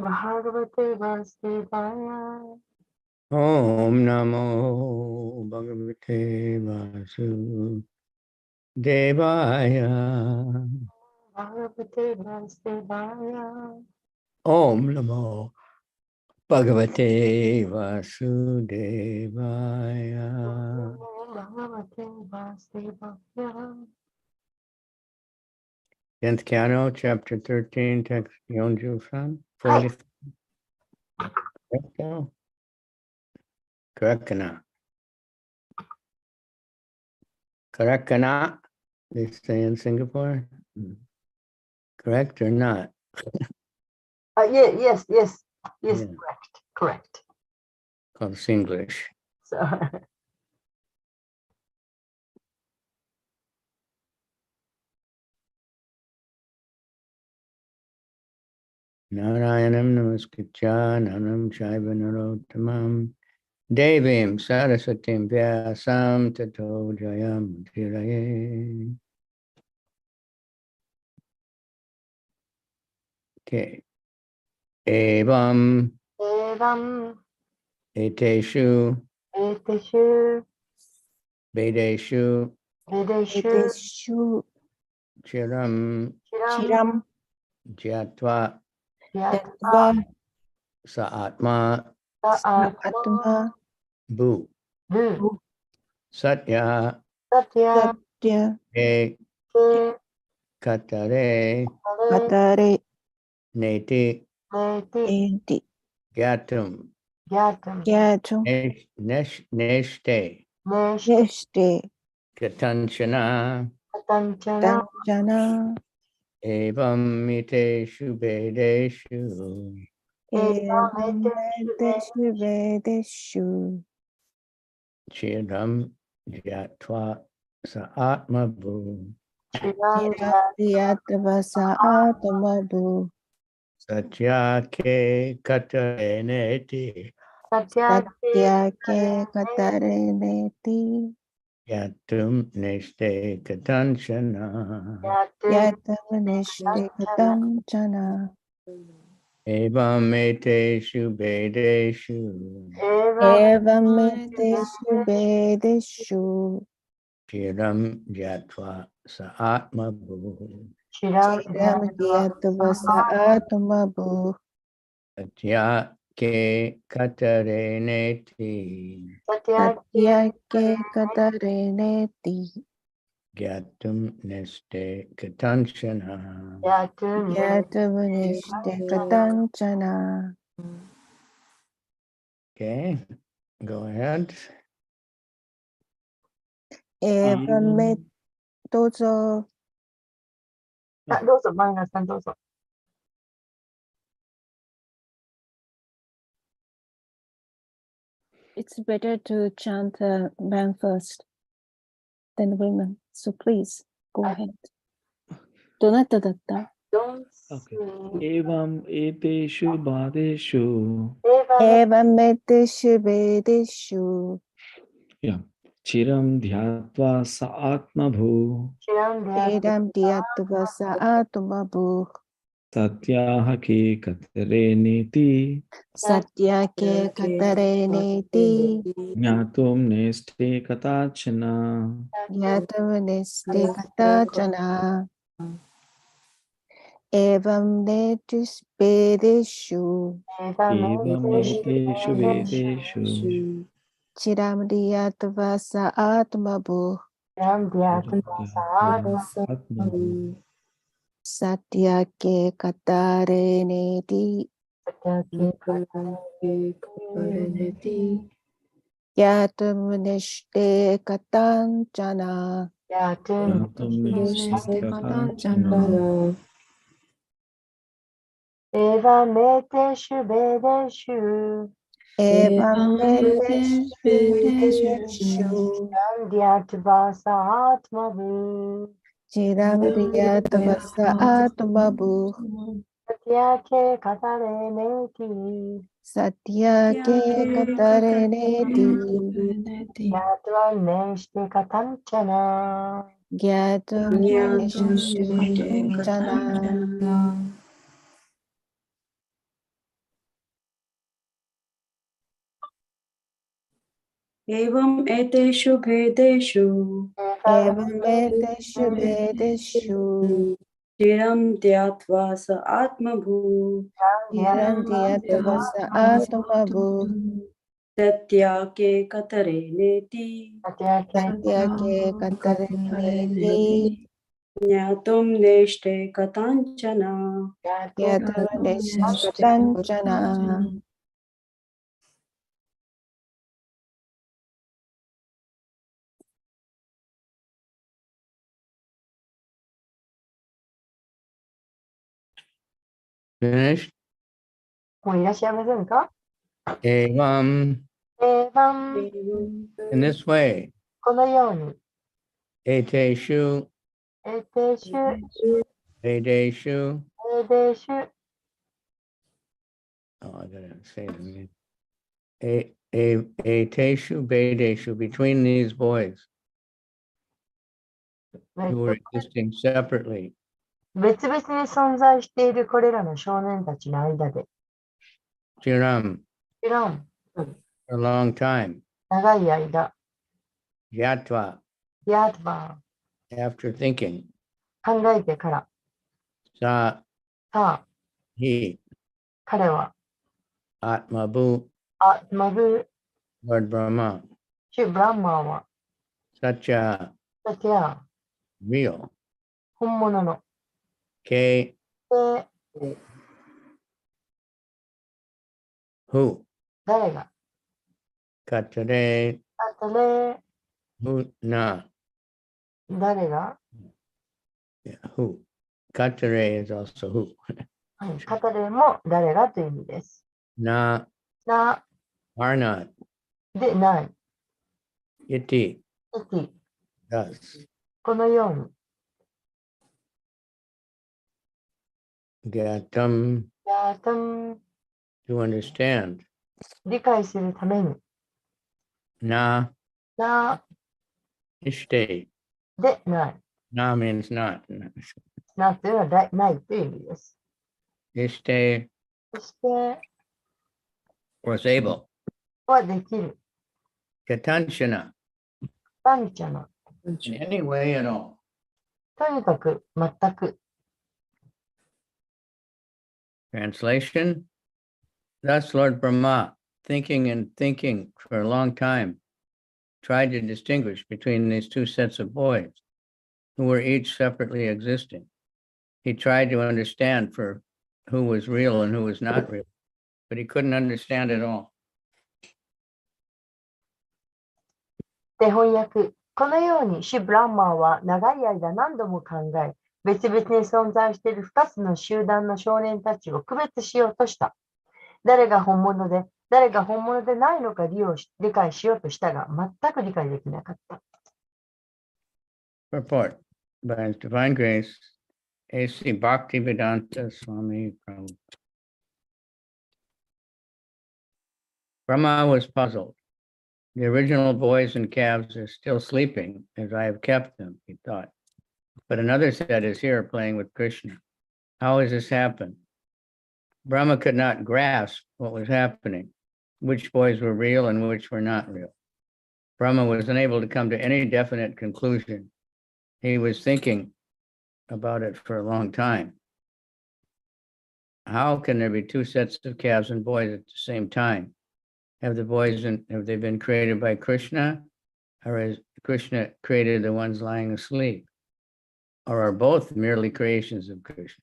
Bhagavate Vasudevaya. Om Namo Bhagavate Vasudevaya. Bhagavate Vasudevaya. Om Namo Bhagavate Vasudevaya. Bhagavate Vasudevaya. 10th Canto, Chapter 13, Text Yonju-san. 40th. Correct or not? Correct or not? They say in Singapore. Correct or not? Yes, yeah. Correct. Of Singlish. So, Narayanam namaskritya nanam chaiva narottamam devim sarasatim vyasam tato jayam dhiraye. Okay. Evam eteshu vedeshu chiram jyatva sa'atma bu satya e katare neti gyatum neshte katanchana evam miteshu vedeshu chiram jyatva sa'atma bu satya ke katare neti yatum neshte katanchana evam eteshu vedeshu chiram jyatva sa'atma bu satya ke katare neti gyatum neshte katanchana. Okay, go ahead. It's better to chant men first than women. So please go ahead. Donata datta. Okay. Evam eteshu badeshu. Yeah. Chiram dhyatva sa'atma bhu. Satyaha ke katare neti. Jnatum neste katachana. Evam netis vedeshu vedeshu chiram dhyatva sa'atmabhu satyake katare neti yatum nishte katanchana. Evam eteshu vedeshu Dhyatva sa'atmabhu chiram dhyatva sa'atmabhu satyake katare neti satyake katare neti Dhyatva neshte katanchana Gyatum nishte katanchana. एवं एतेषु भेदेषु एवमेतेषु भेदेषु चिरं ध्यात्वा स आत्मभूः चिरं धियत्वा स आत्मभूः तत्याके कतरे नेति सत्यके कतरनेति ज्ञातुं नेष्टे कथञ्चन ज्ञातुं निष्कथञ्चन Finished? もういらっしゃいませんか Evam, エ in this way, このように、 eteshu, エテシュ、 vedeshu. エデシュ、 Oh, I gotta say it again. Eteshu, vedeshu, between these boys who were existing separately. 別々に存在しているこれらの少年たちの間で、 Chiram, 知らん、 for a long time. 長い間、 Yatva, ヤートバ after thinking. ー、考えてから、 Sa, さあ、 he, 彼は、 Atmabu, あ、マブ、 Lord Brahma. シュ・ブランマーは、 Satya, だけや、 real. 本物の、 K, で、 who, 誰が、 Katare, あとね、 who, na, 誰が、 yeah, who. Katare is also who. はい、語れも誰がという意味です。 Na, な、 are not, でない、 iti, いき、 does. このように、 Gatam, やとん、 to understand. 理解するために、 Na, な、 ishte. でない。 Na means not. なというのはだないという意味です。 Ishte そして、 was able. はできる。 Katanchana, タンチャの、 in any way at all. とにかく、全く。 Translation. Thus Lord Brahma, thinking and thinking for a long time, tried to distinguish between these two sets of boys who were each separately existing. He tried to understand for who was real and who was not real, but he couldn't understand it all. で翻訳。このように、シュ・ブランマーは長い間何度も考え、別々に存在している2つの集団の少年たちを区別しようとした。誰が本物で、誰が本物でないのか理解しようとしたが、全く理解できなかった。Purport. By His Divine Grace, A.C. Bhaktivedanta Swami Prabhupada. Brahma was puzzled. The original boys and calves are still sleeping as I have kept them, he thought. But another set is here playing with Krishna. How has this happened? Brahma could not grasp what was happening, which boys were real and which were not real. Brahma was unable to come to any definite conclusion. He was thinking about it for a long time. How can there be two sets of calves and boys at the same time? Have they been created by Krishna, or has Krishna created the ones lying asleep? Or are both merely creations of Krishna?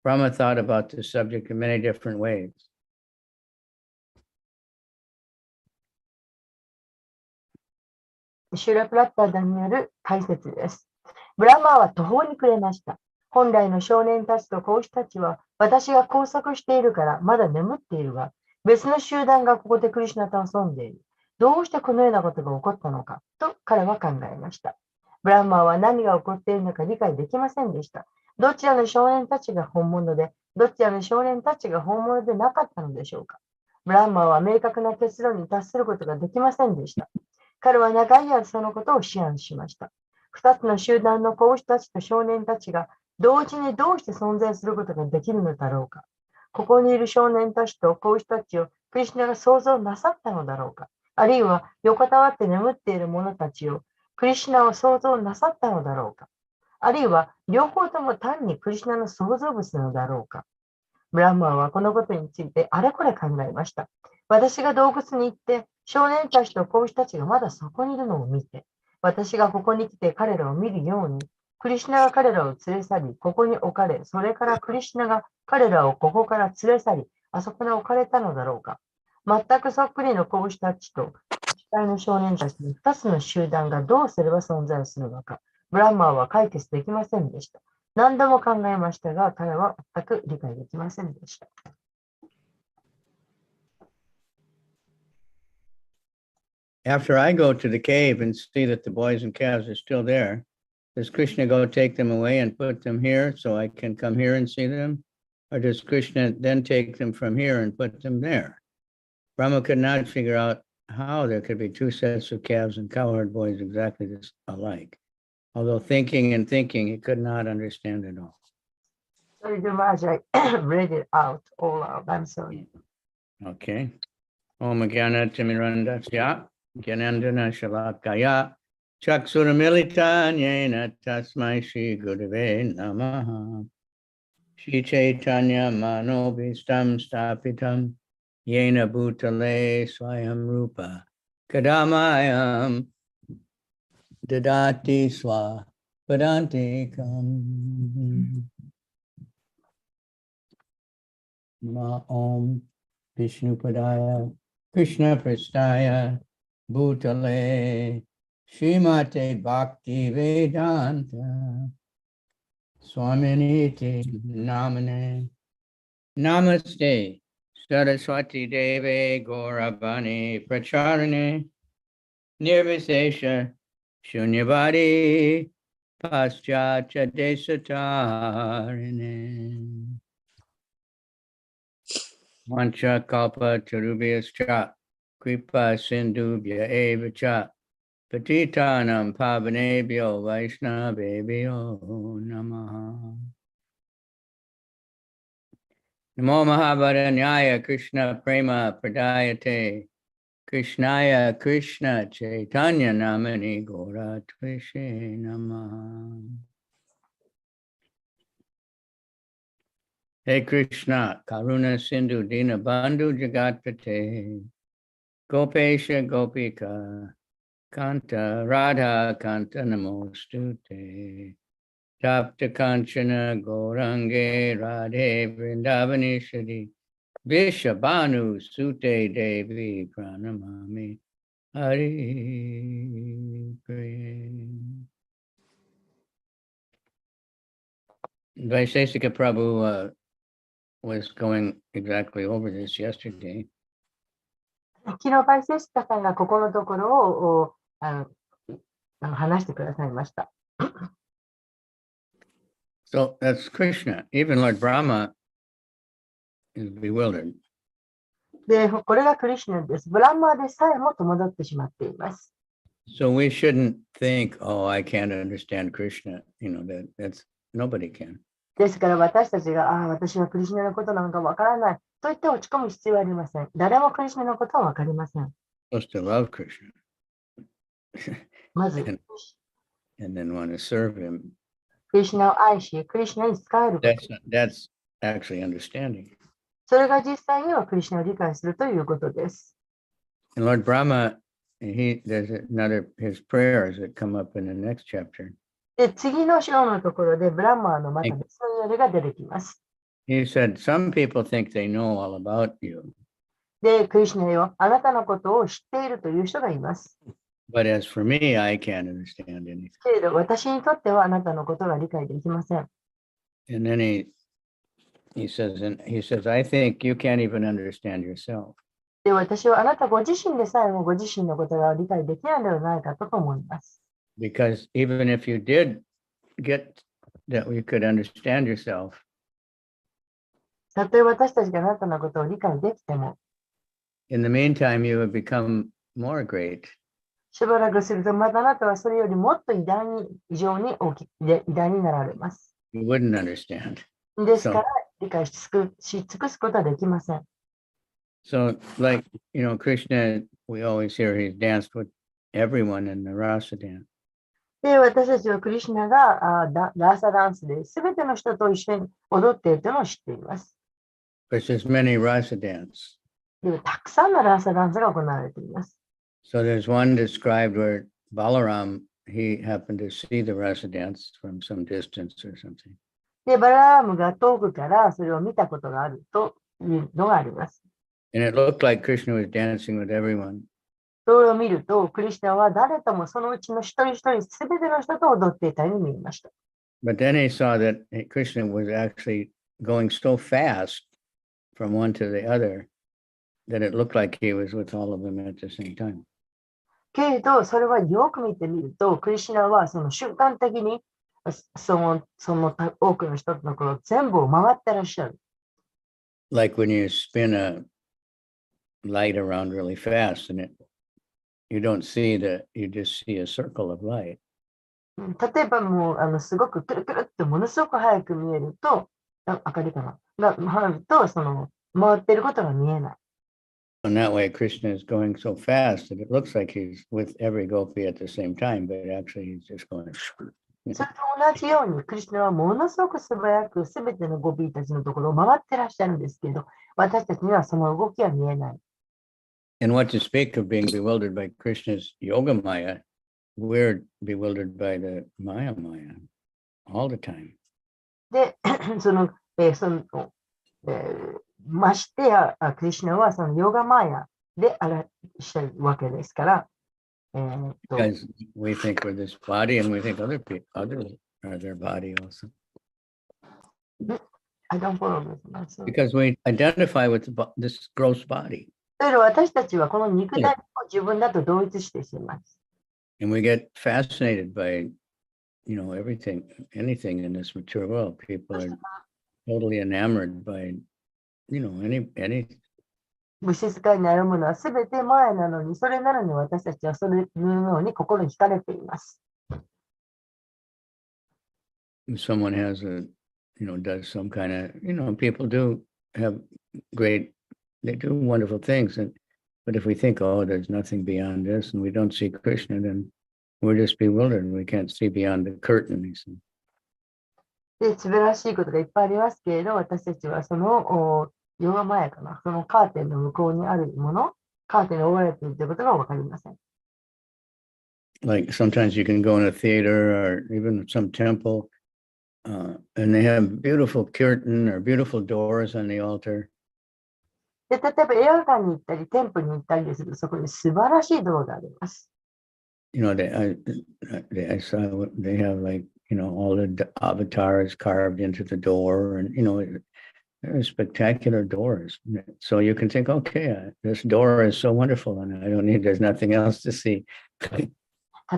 Brahma thought about this subject in many different ways. シュラプラッターダによる解説です。ブラマーは途方に暮れました。本来の少年たちと子牛たちは、私が拘束しているからまだ眠っているが、別の集団がここでクリシュナと遊んでいる。どうしてこのようなことが起こったのかと彼は考えました。ブラマーは何が起こっているのか理解できませんでした。どちらの少年たちが本物で、どちらの少年たちが本物でなかったのでしょうか。ブラマーは明確な結論に達することができませんでした。彼は長い間そのことを思案しました。二つの集団の子牛たちと少年たちが同時にどうして存在することができるのだろうか。ここにいる少年たちと子牛たちをクリシュナが創造なさったのだろうか。あるいは横たわって眠っている者たちを、クリシュナを創造なさったのだろうか。あるいは両方とも単にクリシュナの創造物なのだろうか。ブランマーはこのことについてあれこれ考えました。私が洞窟に行って、少年たちと子牛たちがまだそこにいるのを見て、私がここに来て彼らを見るように、クリシュナが彼らを連れ去り、ここに置かれ、それからクリシュナが彼らをここから連れ去り、あそこに置かれたのだろうか。全くそっくりの子牛たちと、主体の少年たちの2つの集団がどうすれば存在するのか、ブランマーは解決できませんでした。何度も考えましたが、彼は全く理解できませんでした。After I go to the cave and see that the boys and calves are still there, does Krishna go take them away and put them here so I can come here and see them? Or does Krishna then take them from here and put them there? Brahma could not figure out how there could be two sets of calves and cowherd boys exactly alike. Although thinking and thinking, he could not understand it all. Sorry, Maharaj, I read it out all out. I'm sorry. Okay. Om Jnana Timirandasya Jnanandana Shalakaya Chaksuramilitanyena Tasmai Shri Gurave Namaha Shri Chaitanya Manobhistam Stapitam Yena Bhutale Swayam Rupa Kadamayam Dadati Swa Padantikam Ma Om Vishnu Padaya Krishna Prastaya Bhutale Srimate Bhakti Vedanta Swaminiti Namane Namaste Saraswati Deve Gauravani Pracharane Nirvisesha Shunyavadi Paschatya Desatarine Mancha kalpa tarubhyascha kripa sindhubhya eva cha patitanam pavanebhyo vaishnavebhyo namaha. Namo Mahabharanyaya Krishna Prema Pradayate Krishnaya Krishna Chaitanya Namani Gora Tvishe Namaha. Hey Krishna, Karuna Sindhu Dina Bandhu Jagatpate, Gopesha Gopika, Kanta Radha Kanta Namostute, Tapta Kanchana Gorange Radhe Vrindavaneshwari, Vishabhanu Sute Devi Pranamami Hari Priya. Vaisesika Prabhu was going exactly over this yesterday. 昨日、バイセシカさんがここのところを話してくださいました。So that's Krishna. Even Lord Brahma is bewildered. で、これがクリシュナです。ブランマーでさえも戸惑ってしまっています。So we shouldn't think, oh, I can't understand Krishna. You know, that's nobody can. ですから私たちが、私はクリシュナのことなんかわからないと言って落ち込む必要はありません。誰もクリシュナのことはわかりません。Supposed to love Krishna. まず、 and then want to serve him. クリシュナを愛し、クリシュナに仕えること。That's actually understanding. それが実際にはクリシュナを理解するということです。And Lord Brahma, there's another, his prayers that come up in the next chapter. で、次の章のところでブランマーのまた別の祈りが出てきます。He said, some people think they know all about you. で、クリシュナよ、あなたのことを知っているという人がいます。But as for me, I can't understand anything. けれど、私にとってはあなたのことが理解できません。And then he says, I think you can't even understand yourself. で、私はあなたご自身でさえもご自身のことが理解できないのではないかと思います。Because even if you did get that you could understand yourself, たとえ私たちがあなたのことを理解できても、in the meantime, you would become more great. しばらくすると、またあなたはそれよりもっと偉大になられます。You wouldn't understand. ですから、理解し尽くすことはできません。So like, Krishna, we always hear he's danced with everyone in the rasa dance. で、私たちはクリシュナがラーサダンスで全ての人と一緒に踊っているというのを知っています。Because there's many rasa dance. で、たくさんのラーサダンスが行われています。So there's one described where Balaram, he happened to see the rasa dance from some distance or something. で、バラームが遠くからそれを見たことがあるというのがあります。And it looked like Krishna was dancing with everyone. それを見ると、クリシュナは誰ともそのうちの一人一人、すべての人と踊っていたように見えました。But then he saw that Krishna was actually going so fast from one to the other that it looked like he was with all of them at the same time. けれど、それはよく見てみると、クリシュナはその瞬間的にその多くの人のところ全部を回ってらっしゃる。Like when you spin a light around really fast and you don't see you just see a circle of light. 例えばもうすごくくるくるってものすごく早く見えると、明かりかなが回ると、その回っていることが見えない。And that way, Krishna is going so fast that it looks like he's with every gopi at the same time, but actually he's just going. それと同じように、クリシュナはものすごく素早くすべてのゴピーたちのところを回ってらっしゃるんですけど、私たちにはその動きは見えない。And what to speak of being bewildered by Krishna's yoga maya, we're bewildered by the Maya all the time. で、ましてや、クリシュナはそのヨガマヤであらっしゃるわけですから、Because we think we're this body and we think other people are their body also. I don't follow this. Because we identify with this gross body. だから私たちはこの肉体を自分だと同一してしまいます。And we get fascinated by, everything, anything in this material world. People are totally enamored by, any. 物質界にあるものはすべて前なのに、それなのに私たちはそれのように心に惹かれています。Someone has does some kind of, people do have they do wonderful things. But if we think, oh, there's nothing beyond this, and we don't see Krishna, then we're just bewildered. We can't see beyond the curtain. で、素晴らしいことがいっぱいありますけれど、私たちはそのヨガマヤかな、そのカーテンの向こうにあるもの、カーテンに覆われているということがわかりません。Like sometimes you can go in a theater or even some temple, and they have beautiful curtain or beautiful doors on the altar. で、例えば映画館に行ったり、店舗に行ったりすると、そこに素晴らしいドアがあります。I saw they have all the avatars carved into the door, and they're spectacular doors. So you can think, okay, this door is so wonderful, and there's nothing else to see.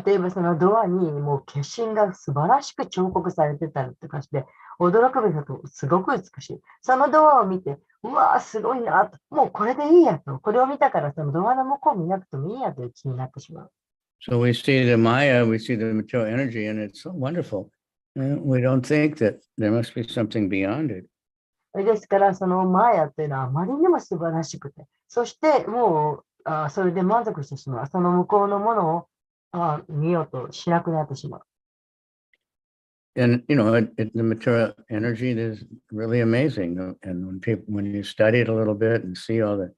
例えばそのドアにもう化身が素晴らしく彫刻されてたりとかして、驚くべきとすごく美しい。そのドアを見て、うわーすごいなと、もうこれでいいやと、これを見たからそのドアの向こう見なくてもいいやという気になってしまう。So we see the Maya, we see the material energy, and it's so wonderful. We don't think that there must be something beyond it. ですから、そのマヤというのはあまりにも素晴らしくて、そしてもうそれで満足してしまう。その向こうのものを見ようとしなくなってしまう。And the material energy is really amazing. And when you study it a little bit and see all the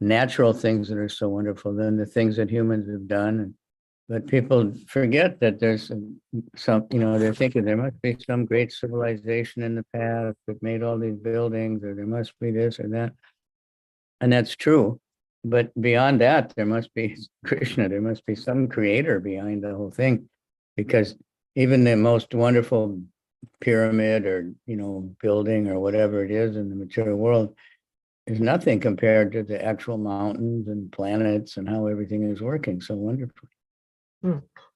natural things that are so wonderful, then the things that humans have done, but people forget that there's some, they're thinking there must be some great civilization in the past that made all these buildings, or there must be this or that. And that's true. But beyond that, there must be Krishna, there must be some creator behind the whole thing, because even the most wonderful pyramid or, building or whatever it is in the material world is nothing compared to the actual mountains and planets and how everything is working so wonderfully.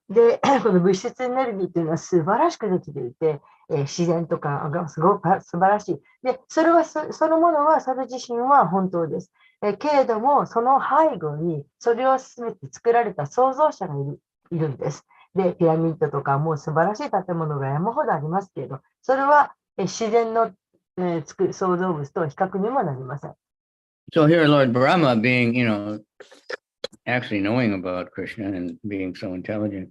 で、この物質エネルギーというのは素晴らしくできていて、自然とかがすごく素晴らしい。で、それはそのものは、それ自身は本当です。けれども、その背後にそれを全て作られた創造者がいるんです。で、ピラミッドとかもう素晴らしい建物が山ほどありますけれど、それは自然の創造物と比較にもなりません。So here, Lord Brahma being, actually knowing about Krishna and being so intelligent,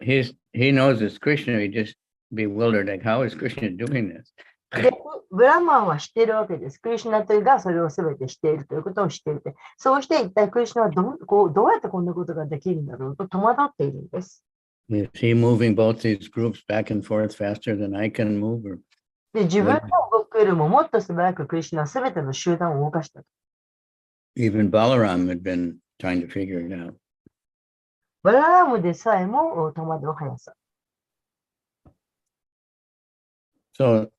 he knows it's Krishna, he just bewildered, like, how is Krishna doing this? で、ブラマンは知っているわけです。クリシュナというがそれを全て知っているということを知っていて、そうして一体クリシュナはどうやってこんなことができるんだろうと戸惑っているんです。Is he moving both these groups back and forth faster than I can move? Or で、自分の動くよりももっと素早くクリシュナは全ての集団を動かした。even Balaram had been trying to figure it out. バララムでさえも戸惑う速さ。So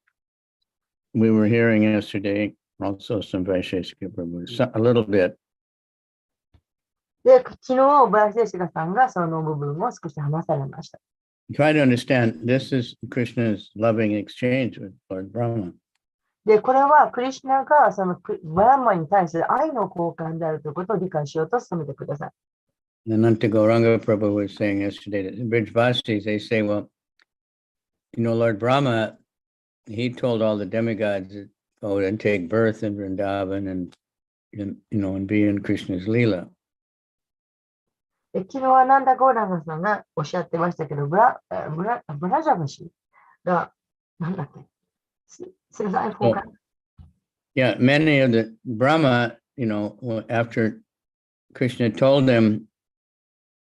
we were hearing yesterday also some Vaisheshika Prabhu, a little bit. で、昨日、バラシェシガさんがその部分を少し話されました。Try to understand, this is Krishna's loving exchange with Lord Brahma. で、これはクリシュナがそのバラマに対する愛の交換であるということを理解しようと努めてください。Ananta Gauranga Prabhu was saying yesterday that in Brijvasis, they say, well, Lord Brahma, he told all the demigods to go and take birth in Vrindavan and be in Krishna's Leela. 昨日はナンダ・ゴーランガさんがおっしゃってましたけど、ブラジャバシが、なんだっけ、すみません、Yeah, many of the Brahma, after Krishna told them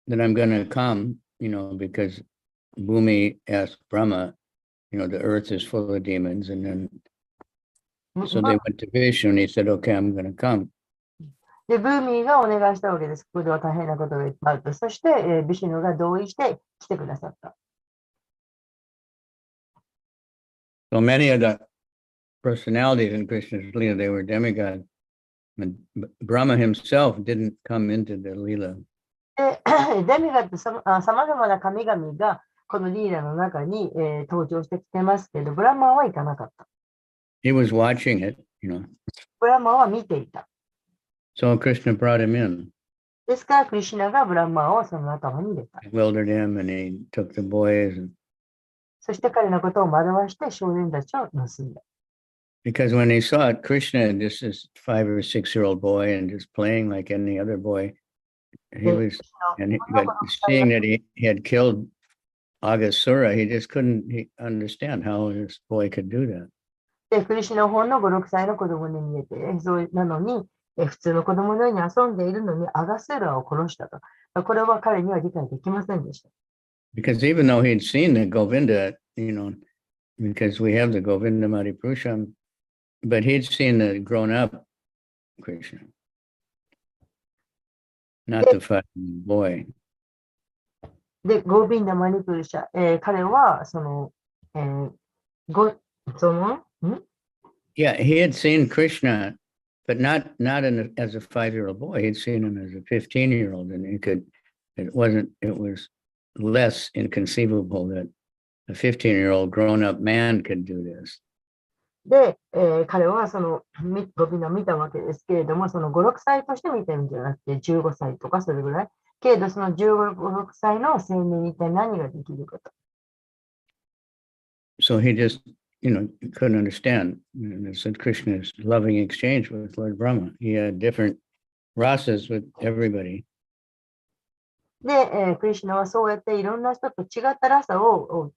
that I'm going to come, because Bhumi asked Brahma, the earth is full of demons. And then, so they went to Vishnu and he said, okay, I'm going to come. で、ブーミーがお願いしたわけです。ここでは大変なことがいっぱいあると。そして、ビシュヌが同意して来てくださった。So many of the personalities in Krishna's Leela, they were demigods. And Brahma himself didn't come into the Leela. で、デミガットさまざまな神々がこのリーラの中に、登場してきてますけど、ブラマンは行かなかった。He was watching it, ブラマンは見ていた。So Krishna brought him in. ですから、クリシュナがブラマンをその頭に入れた。Bewildered him and he took the boys. And, そして彼のことを惑わして少年たちを盗んだ。because when he saw it, Krishna, just this 5 or 6-year-old boy and just playing like any other boy, but seeing that he had killed Agasura, he just couldn't understand how this boy could do that. で、クリシュナ本の5、6歳の子供に見えて、そうなのに、普通の子供のように遊んでいるのにアガスーラを殺したと。これは彼には理解できませんでした。Because even though he'd seen the Govinda, because we have the Govinda Maripurusham, but he'd seen the grown-up Krishna, not the 5-year-old boy. で、ゴービンダ・マニプルシャ、彼はYeah, he had seen Krishna, but not as a 5-year-old boy. He'd seen him as a 15-year-old, and it was less inconceivable that a 15-year-old grown-up man could do this. で、彼はゴビンダを見たわけですけれども、その5、6歳として見てるんじゃなくて、15歳とかそれぐらい。けれど、その15、6歳の青年に一体何ができるかと。So he just, couldn't understand. And it said Krishna's loving exchange with Lord Brahma. He had different rasas with everybody. で、クリシュナはそうやっていろんな人と違ったラサを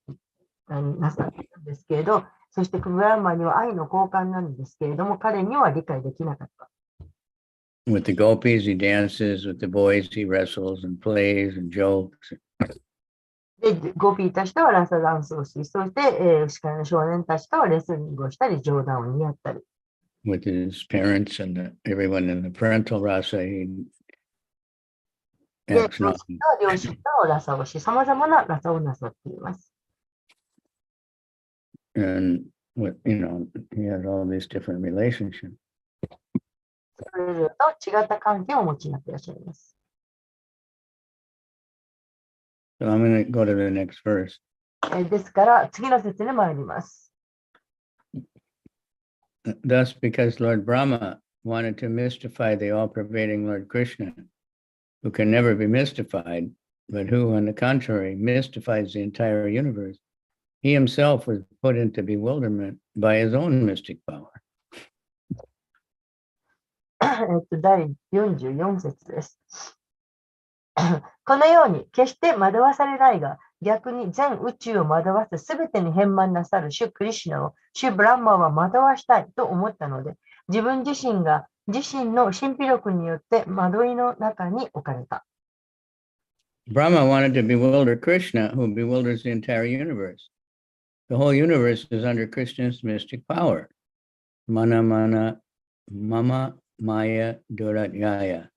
なさったんですけれど、そしてブラマには愛の交換なんですけれども、彼には理解できなかった。With the gopis, he dances. With the boys, he wrestles and plays and jokes. で、ゴピーたちとはラサダンスをし、そして、牛飼いの少年たちとはレスリングをしたり、冗談を言い合ったり。With his parents and everyone in the parental rasa, he で、 acts not. 両親とラサをし、さまざまなラサをなさっています。And he has all these different relationships. それぞれと違った関係をお持ちになっていらっしゃいます。So I'm going to go to the next verse. ですから、次の節に参ります。Thus, because Lord Brahma wanted to mystify the all-pervading Lord Krishna, who can never be mystified, but who, on the contrary, mystifies the entire universe, he himself was put into bewilderment by his own mystic power. 第44節です。このように決して惑わされないが、逆に全宇宙を惑わすすべてに変満なさる主クリシュナを主ブランマは惑わしたいと思ったので、自分自身が自身の神秘力によって惑いの中に置かれた。Brahma wanted to bewilder Krishna, who bewilders the entire universe. The whole universe is under Krishna's mystic power. Mana mana mama maya duratyaya.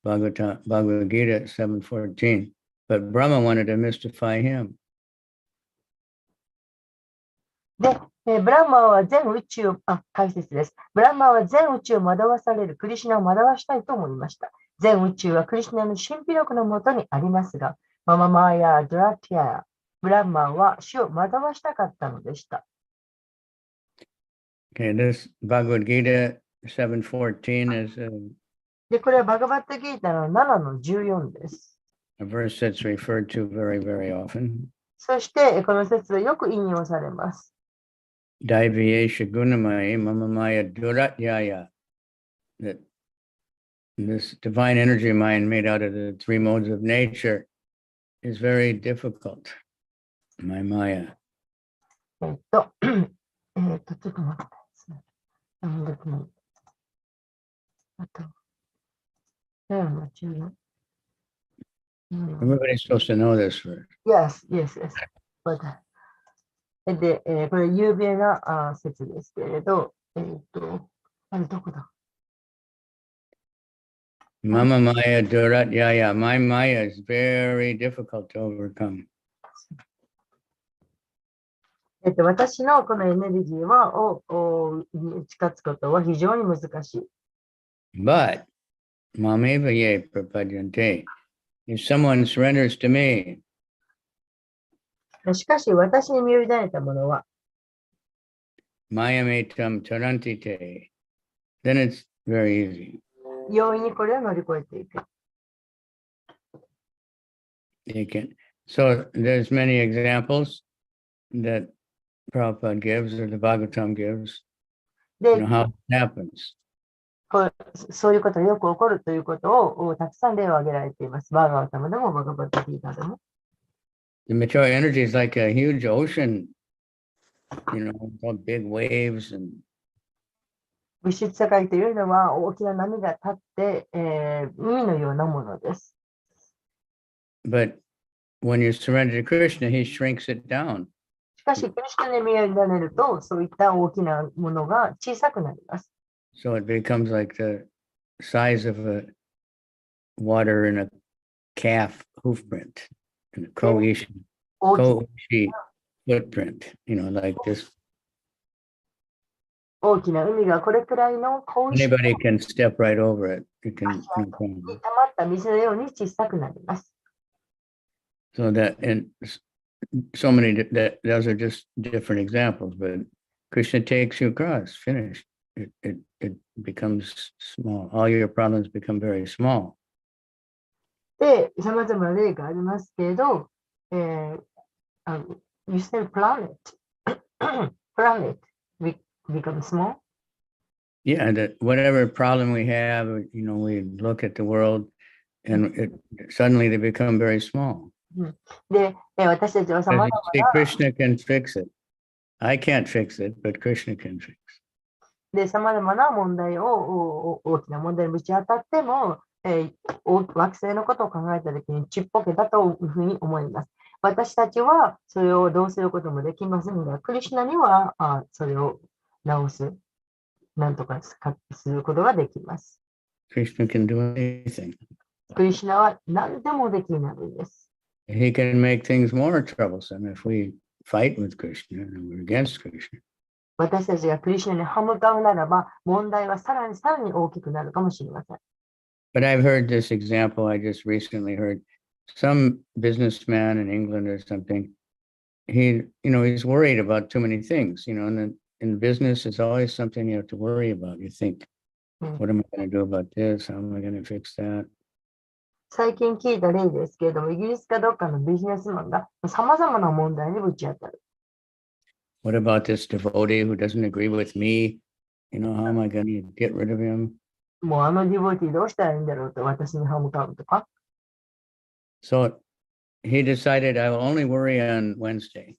Bhagavad Gita 7:14. But Brahma wanted to mystify him. で、ブランマは全宇宙を、解説です。ブランマは全宇宙を惑わされるクリシュナを惑わしたいと思いました。全宇宙はクリシュナの神秘力のもとにありますが、マママーやドラティアやブランマは主を惑わしたかったのでした。Okay, this Bhagavad Gita 7:14 isで、これはバガバットギータの7の14です。a verse that's referred to very, very often. そして、この説はよく引用されます。Daiviyesha gunamaya mamamaya duratyaya. That this divine energy mind made out of the three modes of nature is very difficult. My Maya. ちょっと待ってですね。あと、Everybody's supposed to know this verse. Yes.で、これ有名な説ですけれど、あれどこだ Mama Maya Duratyaya. My Maya is very difficult to overcome. 私のこのエネルギーは近づくことは非常に難しい。But Mameva Prapadyante. If someone surrenders to me, しかし私に身を委ねたものは、Mayametam Tarantite, then it's very easy. 容易にこれを乗り越えていく。They can. So there's many examples that Prabhupada gives or the Bhagavatam gives, で、 how it happens. そういうことがよく起こるということをたくさん例を挙げられています。バーガータムでもバガバットギータでも。The material energy is like a huge ocean, all big waves and 物質世界というのは大きな波が立って、海のようなものです。but when you surrender to Krishna, he shrinks it down. しかし、クリシュナに身を委ねると、そういった大きなものが小さくなります。So it becomes like the size of a water in a calf hoof print, and a koishi footprint, like this. 大きな海がこれくらいの子牛 Anybody can step right over it. You can, no に problem. 溜まった水のように小さくなります。So that, and so many, those are just different examples, but Krishna takes you across, finished. It becomes small. All your problems become very small. で、さまざまな例がありますけれど、you said planet. planet become small. Yeah, that whatever problem we have, we look at the world and suddenly they become very small. で、私たちはさ Because ま you ざ see, まな Krishna can fix it. I can't fix it, but Krishna can fix it. で、さまざまな問題を、大きな問題にぶち当たっても、惑星のことを考えたときにちっぽけだというふうに思います。私たちはそれをどうすることもできませんが、クリシュナにはそれを直す、なんとかすることができます。Krishna can do anything. クリシュナは何でもできるんです。He can make things more troublesome if we fight with Krishna and we're against Krishna. 私たちがクリシュナに歯向かうならば、問題はさらに大きくなるかもしれません。But I've heard this example, I just recently heard some businessman in England or something. He's worried about too many things, and in business, it's always something you have to worry about. You think, what am I going to do about this? How am I going to fix that? 最近聞いた例ですけれども、イギリスかどっかのビジネスマンがさまざまな問題にぶち当たる。What about this devotee who doesn't agree with me? How am I going to get rid of him? もうあのディボティどうしたらいいんだろうと私に歯向かうとか。So he decided I will only worry on Wednesday.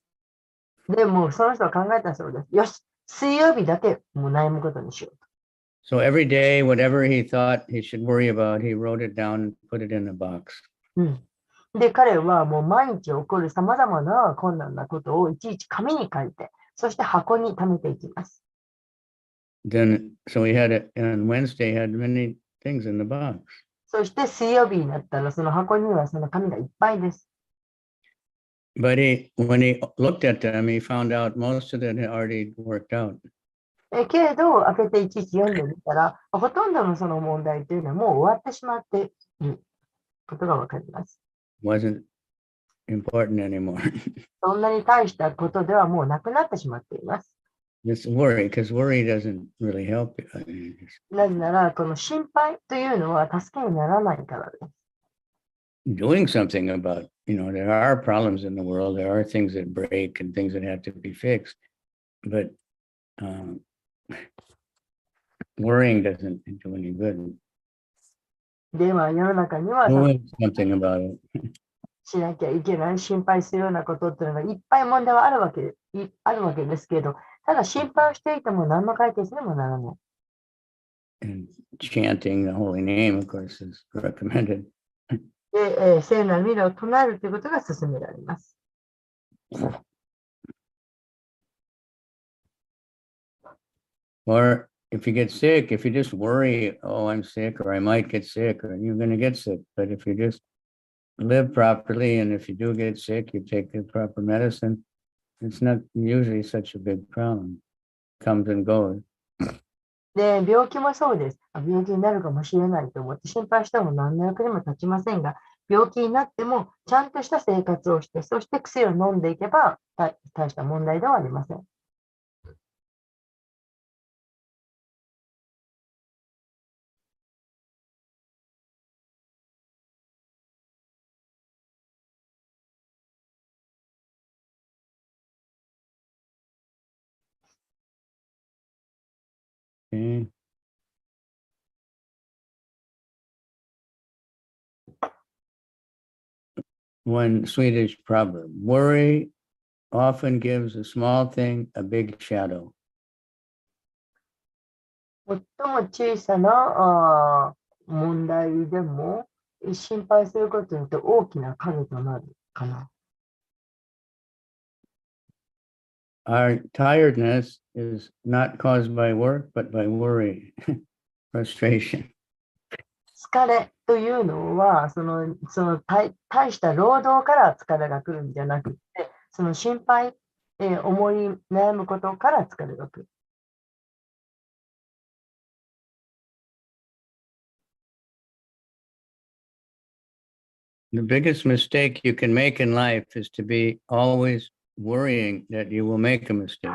で、もうその人は考えたそうです。よし、水曜日だけもう悩むことにしようと。So every day, whatever he thought he should worry about, he wrote it down and put it in a box. で、彼はもう毎日起こる様々な困難なことをいちいち紙に書いて、そして箱に貯めていきます。Then, so he had it on Wednesday, he had many things in the box. そして水曜日になったらその箱にはその紙がいっぱいです。But when he looked at them, he found out most of it had already worked out. けれど、開けていちいち読んでみたら、ほとんどのその問題というのはもう終わってしまっていることがわかります。Wasn't important anymore. そんなに大したことではもうなくなってしまっています。It's worry, because worry doesn't really help you. なぜなら、この心配というのは助けにならないからです。Doing something about, there are problems in the world, there are things that break and things that have to be fixed, but worrying doesn't do any good. では、世の中には Doing something about it. しなきゃいけない、心配するようなことっていうのがいっぱい問題はあるわけですけれど、ただ心配をしていても何の解決にもならない。And chanting the holy name, of course, is recommended. で、聖なる御霊を唱えるということが勧められます。Or if you get sick, if you just worry, oh, I'm sick, or I might get sick, or you're going to get sick. But if you just live properly, and if you do get sick, you take the proper medicine, it's not usually such a big problem. Comes and goes. で、病気もそうです。病気になるかもしれないと思って心配しても何の役にも立ちませんが、病気になってもちゃんとした生活をして、そして薬を飲んでいけば大した問題ではありません。Okay. One Swedish proverb, worry often gives a small thing a big shadow. 最も小さな問題でも心配することによって大きな影となるかな。Our tiredness is not caused by work, but by worry, frustration. 疲れというのは、大した労働から疲れが来るんじゃなくて、その心配、思い悩むことから疲れが来る。The biggest mistake you can make in life is to be always worrying that you will make a mistake.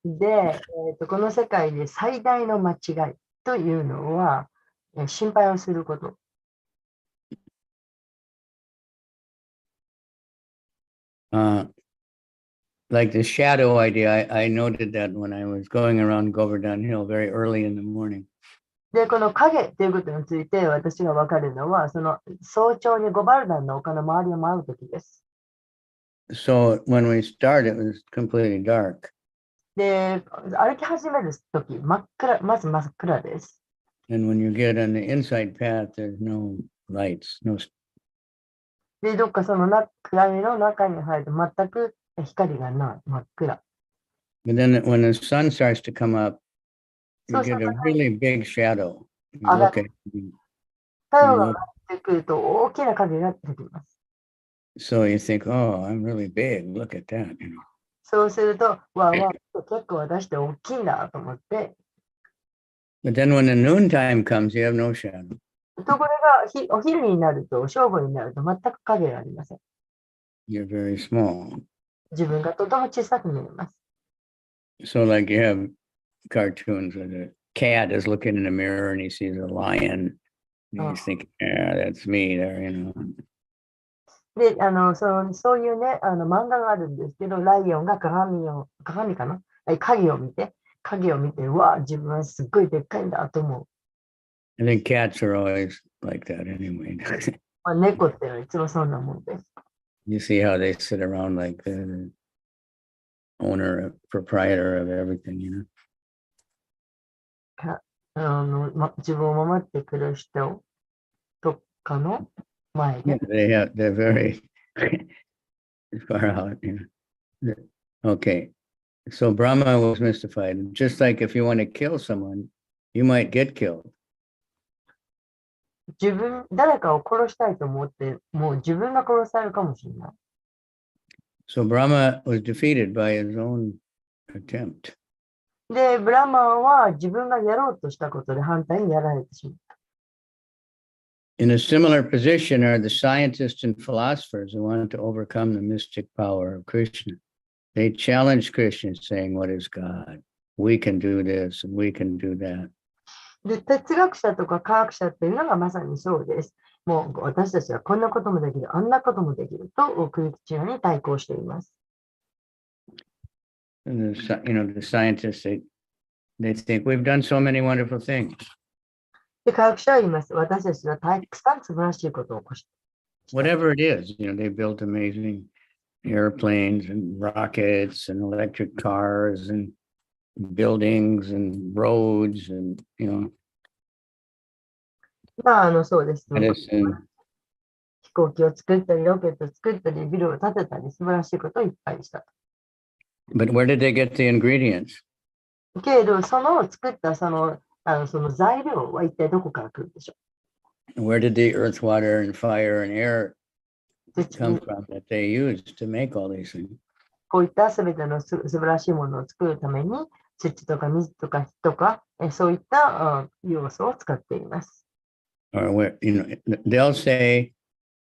で、この世界で最大の間違いというのは、心配をすること。Like the shadow idea, I noted that when I was going around Govardhan Hill very early in the morning. で、この影ということについて私が分かるのは、その早朝にゴバルダンの丘の周りを回るときです。So when we started, it was completely dark. で、歩き始めるとき、まず真っ暗です。And when you get on the inside path, there's no lights, no. で、どっかその暗闇の中に入ると全く光がない、真っ暗。But then when the sun starts to come up, you get a really big shadow. You look at it, 太陽が上がってくると大きな影が出てきます。so you think, oh, I'm really big. Look at that. そうすると、結構私って大きいんだと思って。But then when the noontime comes, you have no shadow. ところがお昼になると、正午になると全く影がありません。You're very small. 自分がとても小さく見えます。So like you have cartoons where the cat is looking in the mirror and he sees a lion. And he's thinking, yeah, that's me there,で、そういうね、漫画があるんですけど、ライオンが鏡かな、影を見て、影を見て、うわ、自分はすっごいでっかいんだと思う。I think cats are always like that anyway. まあ、猫っていうのはいつもそんなもんです。You see how they sit around like the owner, proprietor of everything, you know. 自分を守ってくる人とかの前 Yeah, で、they're very far out, you know. Okay. So Brahma was mystified. Just like if you want to kill someone, you might get killed. 誰かを殺したいと思って、もう自分が殺されるかもしれない。So Brahma was defeated by his own attempt. で、ブラマンは自分がやろうとしたことで反対にやられてしまった。In a similar position are the scientists and philosophers who want to overcome the mystic power of Krishna. They challenge Krishna, saying, "What is God? We can do this and we can do that." で、哲学者とか科学者っていうのがまさにそうです。もう私たちはこんなこともできる、あんなこともできると、クリスチャンに対抗しています。And the scientists, they think we've done so many wonderful things. で、科学者は言います。私たちはたくさん素晴らしいことを起こした。Whatever it is, they built amazing airplanes and rockets and electric cars and buildings and roads and, まあ、そうですね。 medicine. 飛行機を作ったり、ロケットを作ったり、ビルを建てたり、素晴らしいことをいっぱいした。But where did they get the ingredients? けれど、その作ったその材料は一体どこから来るでしょ Where did the earth, water, and fire and air う。 come from that they used to make all these things? こういったすべての素晴らしいものを作るために、土とか水とか火とか、そういった要素を使っています。Or where, they'll say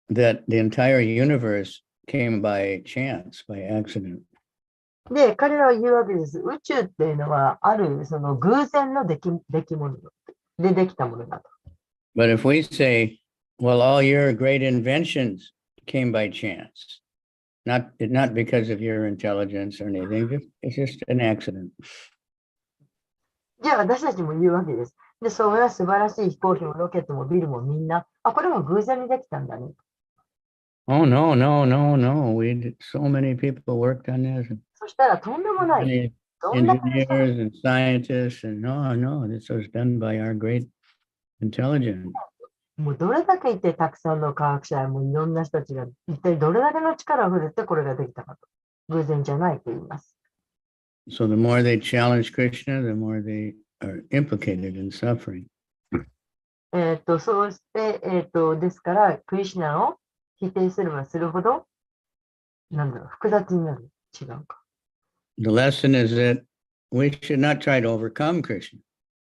that the entire universe came by chance, by accident. で、彼らは言うわけです。宇宙っていうのは、あるその偶然の出来物でできたものだと。But if we say, well, all your great inventions came by chance, not because of your intelligence or anything, it's just an accident. じゃあ私たちも言うわけです。で、それは素晴らしい飛行機もロケットもビルもみんな、これも偶然にできたんだね。Oh, no. So many people worked on this. そしたらとんでもない。 Many どんな engineers and scientists, and no, this was done by our great intelligence. もうどれだけいてたくさんの科学者やもういろんな人たちが一体どれだけの力を振るってこれができたかと。偶然じゃないと言います。So the more they challenge Krishna, the more they are implicated in suffering. そうして、ですから、クリシュナを否定すればするほど、複雑になる。違うか。The lesson is that we should not try to overcome Krishna.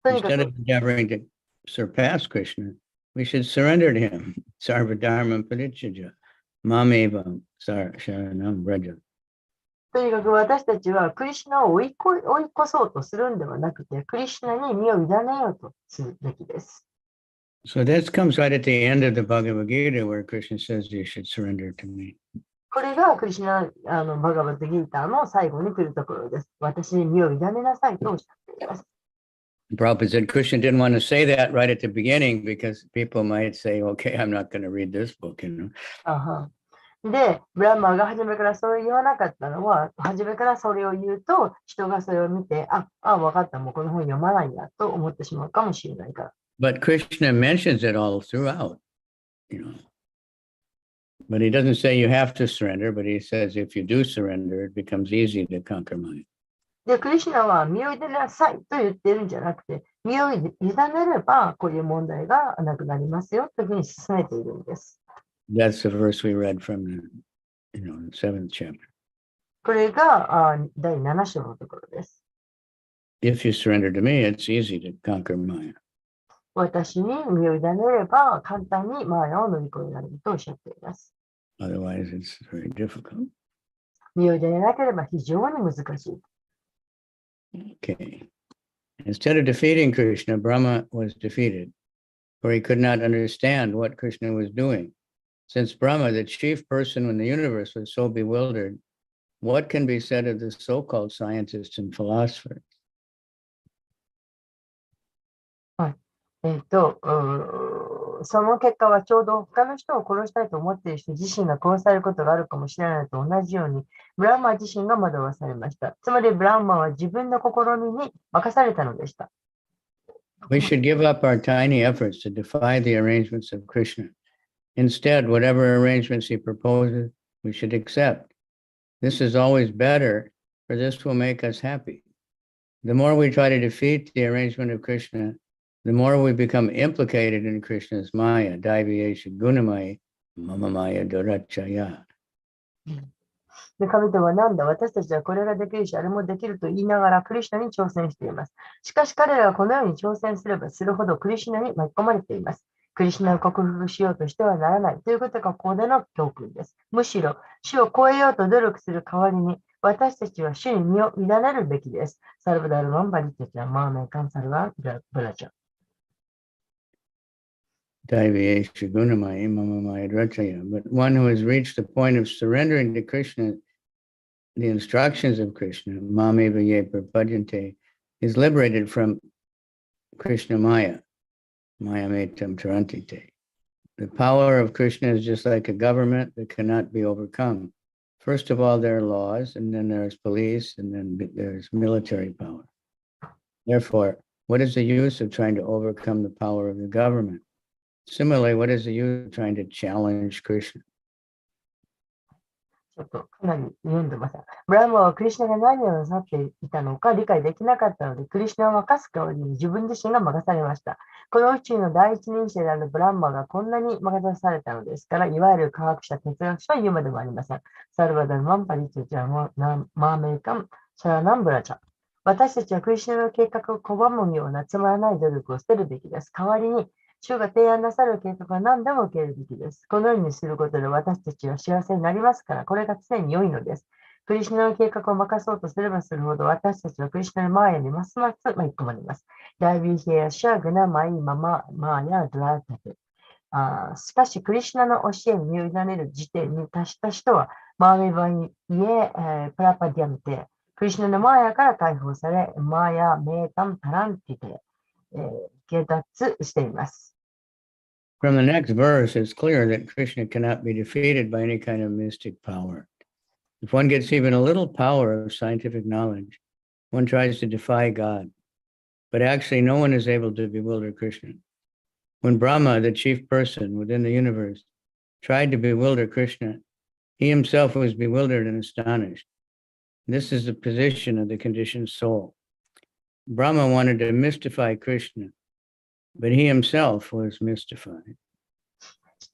とにか Instead of く、 endeavoring to surpass Krishna, we should surrender to him. Sarvadharma parityajya, mamevam sharanam vraja. とにかく私たちはクリシュナを追い越そうとするんではなくて、クリシュナに身を委ねようとするべきです。So this comes right at the end of the Bhagavad Gita, where Krishna says, "You should surrender to me." これがクリシュナバガバッドギーターの最後に来るところです。私に身を委ねなさいとおっしゃっています。Prabhupada said Krishna didn't want to say that right at the beginning because people might say, "Okay, I'm not going to read this book," で、ブランマーが初めからそれを言わなかったのは、初めからそれを言うと、人がそれを見て、分かった、もうこの本読まないやと思ってしまうかもしれないから。But Krishna mentions it all throughout, But he doesn't say you have to surrender, but he says if you do surrender, it becomes easy to conquer mind. で、クリシュナは身を委ねなさいと言ってるんじゃなくて、身を委ねればこういう問題がなくなりますよというふうに進めているんです。That's the verse we read from the, the 7th chapter. これが第7章のところです。If you surrender to me, it's easy to conquer mind. 私に身を委ねれば簡単にマヤを乗り越えられるとおっしゃっています。Otherwise, it's very difficult. 身を委ねなければ非常に難しい。Okay. Instead of defeating Krishna, Brahma was defeated, for he could not understand what Krishna was doing. Since Brahma, the chief person in the universe, was so bewildered, what can be said of the so-called scientists and philosophers? その結果はちょうど他の人を殺したいと思っている人自身が殺されることがあるかもしれないと同じように、ブランマ自身が惑わされました。つまりブランマは自分の試みに任されたのでした。We should give up our tiny efforts to defy the arrangements of Krishna. Instead, whatever arrangements he proposes, we should accept. This is always better, for this will make us happy. The more we try to defeat the arrangement of Krishna, the more we become implicated in Krishna's Maya, Daiviyesha Gunamaya, Mamamaya Dorachaya. で、神とは何だ、私たちはこれができるし、あれもできると言いながらクリシュナに挑戦しています。しかし彼らはこのように挑戦すればするほどクリシュナに巻き込まれています。クリシュナを克服しようとしてはならないということがここでの教訓です。むしろ、主を超えようと努力する代わりに、私たちは主に身を委ねるべきです。サルバダルマンバリテチャ、マーメンカンサルワン、ブラチャ。Daiviyesha Gunamaya, Mamamaya Dorachaya. But one who has reached the point of surrendering to Krishna, the instructions of Krishna, Mameva Ye Prabhajante, is liberated from Krishna Maya, Maya Metam Tarantite. The power of Krishna is just like a government that cannot be overcome. First of all, there are laws, and then there's police, and then there's military power. Therefore, what is the use of trying to overcome the power of the government? Similarly, what is the use of trying to challenge Krishna? ちょっとかなり読んでません。ブランマはクリシュナが何をなさっていたのか理解できなかったので、クリシュナを任す代わりに自分自身が任されました。この宇宙の第一人者であるブランマがこんなに任されたのですから、いわゆる科学者、哲学者は言うまでもありません。サルバダルマンパリチュチャマーメイカン、シャラナンブラチャ。私たちはクリシュナの計画を拒むようなつまらない努力を捨てるべきです。代わりに、主が提案なさる計画は何でも受けるべきです。このようにすることで私たちは幸せになりますから、これが常に良いのです。クリシュナの計画を任そうとすればするほど、私たちはクリシュナの前にますます巻き込まれます。ダイビーヒエアシャグナマイマママーヤドラタテ。しかし、クリシュナの教えに身を委ねる時点に達した人は、マーメバイエプラパディアムテ。クリシュナのマーヤから解放され、マーヤメータンタランティテ。下脱しています。From the next verse, it's clear that Krishna cannot be defeated by any kind of mystic power. If one gets even a little power of scientific knowledge, one tries to defy God. But actually, no one is able to bewilder Krishna. When Brahma, the chief person within the universe, tried to bewilder Krishna, he himself was bewildered and astonished. This is the position of the conditioned soul. Brahma wanted to mystify Krishna, but he himself was mystified.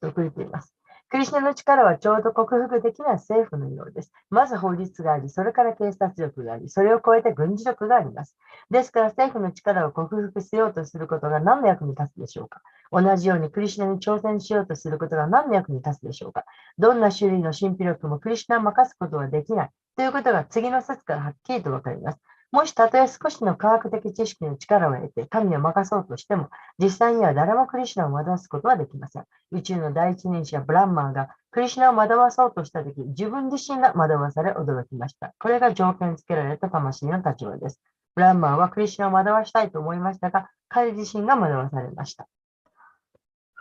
クリシュナの力はちょうど克服できない政府のようです。まず法律があり、それから警察力があり、それを超えて軍事力があります。ですから政府の力を克服しようとすることが何の役に立つでしょうか。同じようにクリシュナに挑戦しようとすることが何の役に立つでしょうか。どんな種類の神秘力もクリシュナを任すことはできないということが次の説からはっきりとわかります。もしたとえ少しの科学的知識の力を得て神を任そうとしても、実際には誰もクリシュナを惑わすことはできません。宇宙の第一人者ブランマーがクリシュナを惑わそうとしたとき、自分自身が惑わされ驚きました。これが条件付けられた魂の立場です。ブランマーはクリシュナを惑わしたいと思いましたが、彼自身が惑わされました。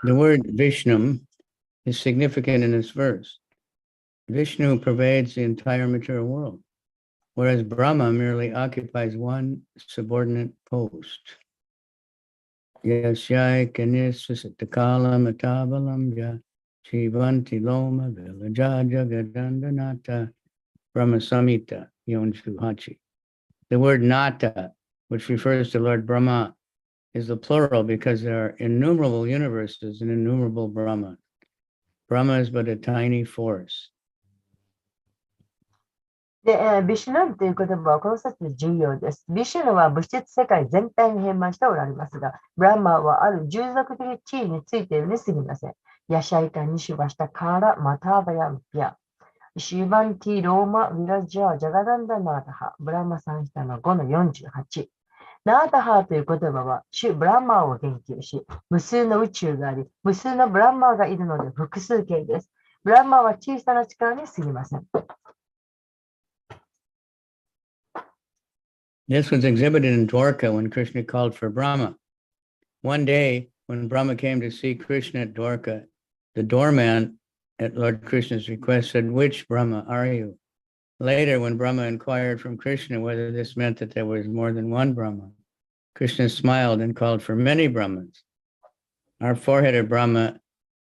The word Vishnu is significant in this verse. Vishnu pervades the entire material world, whereas Brahma merely occupies one subordinate post. Yasyai kanisasatakalam atabalam ya shivanti loma vilajaja gadandanata Brahma Samhita Yonshu Hachi. The word Nata, which refers to Lord Brahma, is the plural because there are innumerable universes and innumerable Brahmas. Brahma is but a tiny force. で、ビシュヌという言葉はこの説で重要です。ビシュヌは物質世界全体に変満しておられますが、ブランマーはある従属的地位についているに過ぎません。ヤシャイカニシュバシタカーラマターバヤンピア。シーバンティローマヴィラジャージャガダンダナータハ。ブランマさん下の5の48。ナータハという言葉は主ブランマーを言及し、無数の宇宙があり、無数のブランマーがいるので複数形です。ブランマーは小さな力に過ぎません。This was exhibited in Dwarka when Krishna called for Brahma. one day when Brahma came to see Krishna at Dwarka, the doorman at Lord Krishna's request said, "Which Brahma are you?" Later, when Brahma inquired from Krishna whether this meant that there was more than one Brahma, Krishna smiled and called for many Brahmas. Our four-headed Brahma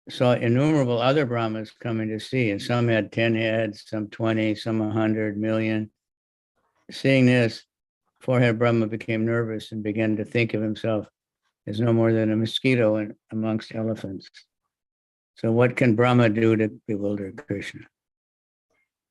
saw innumerable other Brahmas coming to see, and some had 10 heads, some 20, some 100 million. Seeing this, four-headed Brahma became nervous and began to think of himself as no more than a mosquito amongst elephants. So what can Brahma do to bewilder Krishna?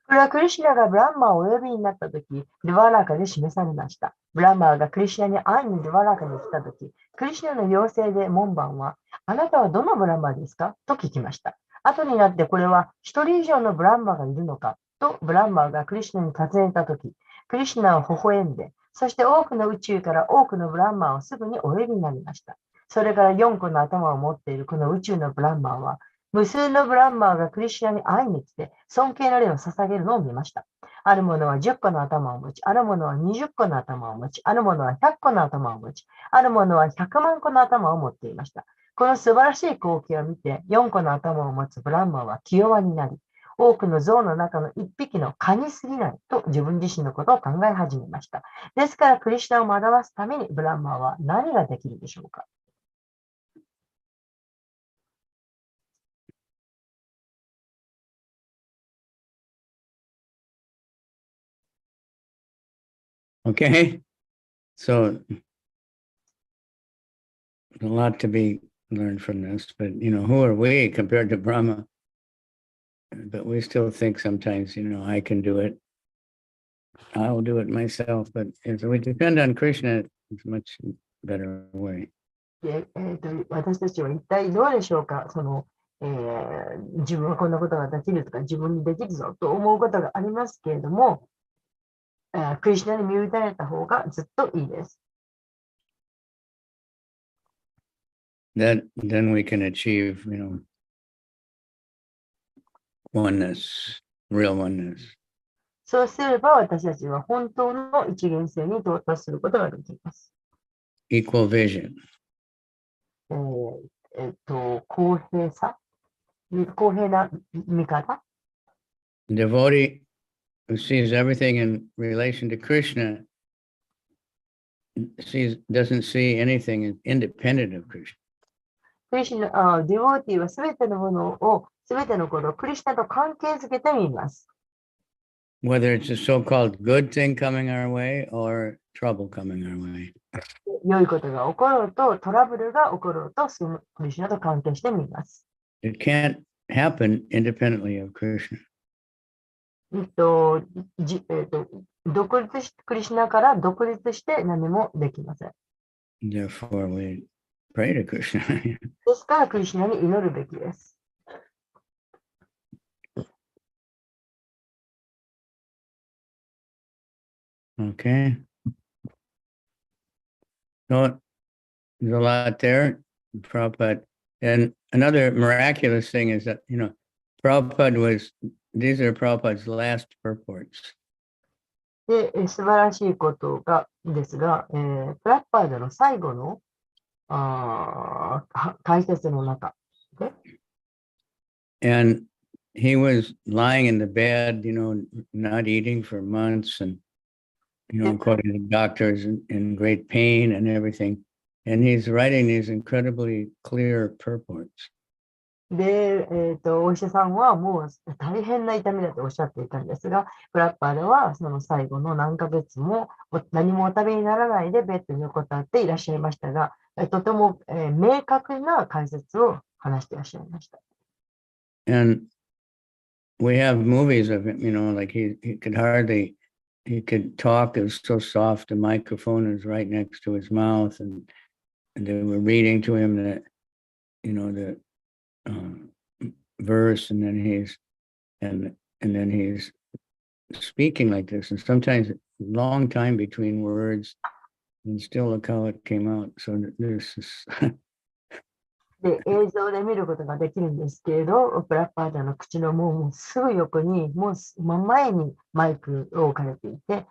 これはクリシュナがブランマをお呼びになったとき、ドゥワラーカで示されました。ブランマがクリシュナに会いにドゥワラーカに来たとき、クリシュナの要請で門番は、あなたはどのブランマですかと聞きました。後になってこれは一人以上のブランマがいるのかとブランマがクリシュナに尋ねたとき、クリシュナは微笑んで、そして多くの宇宙から多くのブランマをすぐにお呼びになりました。それから4個の頭を持っているこの宇宙のブランマは、無数のブランマーがクリシュナに会いに来て尊敬の礼を捧げるのを見ました。ある者は10個の頭を持ち、ある者は20個の頭を持ち、ある者は100個の頭を持ち、ある者は100万個の頭を持っていました。この素晴らしい光景を見て、4個の頭を持つブランマーは気弱になり、多くの象の中の1匹の蚊に過ぎないと自分自身のことを考え始めました。ですからクリシュナを惑わすためにブランマーは何ができるでしょうか。Okay, so a lot to be learned from this, but who are we compared to Brahma? But we still think sometimes, I can do it. I'll do it myself, but if we depend on Krishna, it's a much better way. 私たちは一体どうでしょうか。自分はこんなことができるとか、自分にできるぞと思うことがありますけれども、クリシュナに身を委ねた方がずっといいです。Then we can achieve, oneness, real oneness. そうすれば私たちは本当の一元性に到達することができます。Equal vision. 公平さ、公平な見方。Devotee who sees everything in relation to Krishna doesn't see anything independent of Krishna. クリシュナ、ディボーティーはすべてのものを、すべてのことをクリシュナと関係づけてみます。Whether it's a so-called good thing coming our way or trouble coming our way. 良いことが起ころうと、トラブルが起ころうと、クリシュナと関係してみます。It can't happen independently of Krishna. 独立し、クリシュナから独立して何もできません。Therefore, we pray to Krishna. ですから、クリシュナに祈るべきです。Okay. So there's a lot there, Prabhupada. And another miraculous thing is that, Prabhupada these are Prabhupada's last purports. で、素晴らしいことですが、プラッパードの最後の解説の中で、And he was lying in the bed, not eating for months and, according to doctors in great pain and everything. And he's writing these incredibly clear purports. で、お医者さんはもう大変な痛みだとおっしゃっていたんですが、プラッパーではその最後の何ヶ月も何もお食べにならないでベッドに横たわっていらっしゃいましたが、とても明確な解説を話していらっしゃいました。And we have movies of him, like he could talk, it was so soft, the microphone is right next to his mouth, and they were reading to him the verse, and then he's speaking like this, and sometimes a long time between words, and still look how it came out. So this is で、映像で見ることができるんですけれど、プラッパーダの口のもうすぐ横に、もう真ん前にマイクを置かれていて、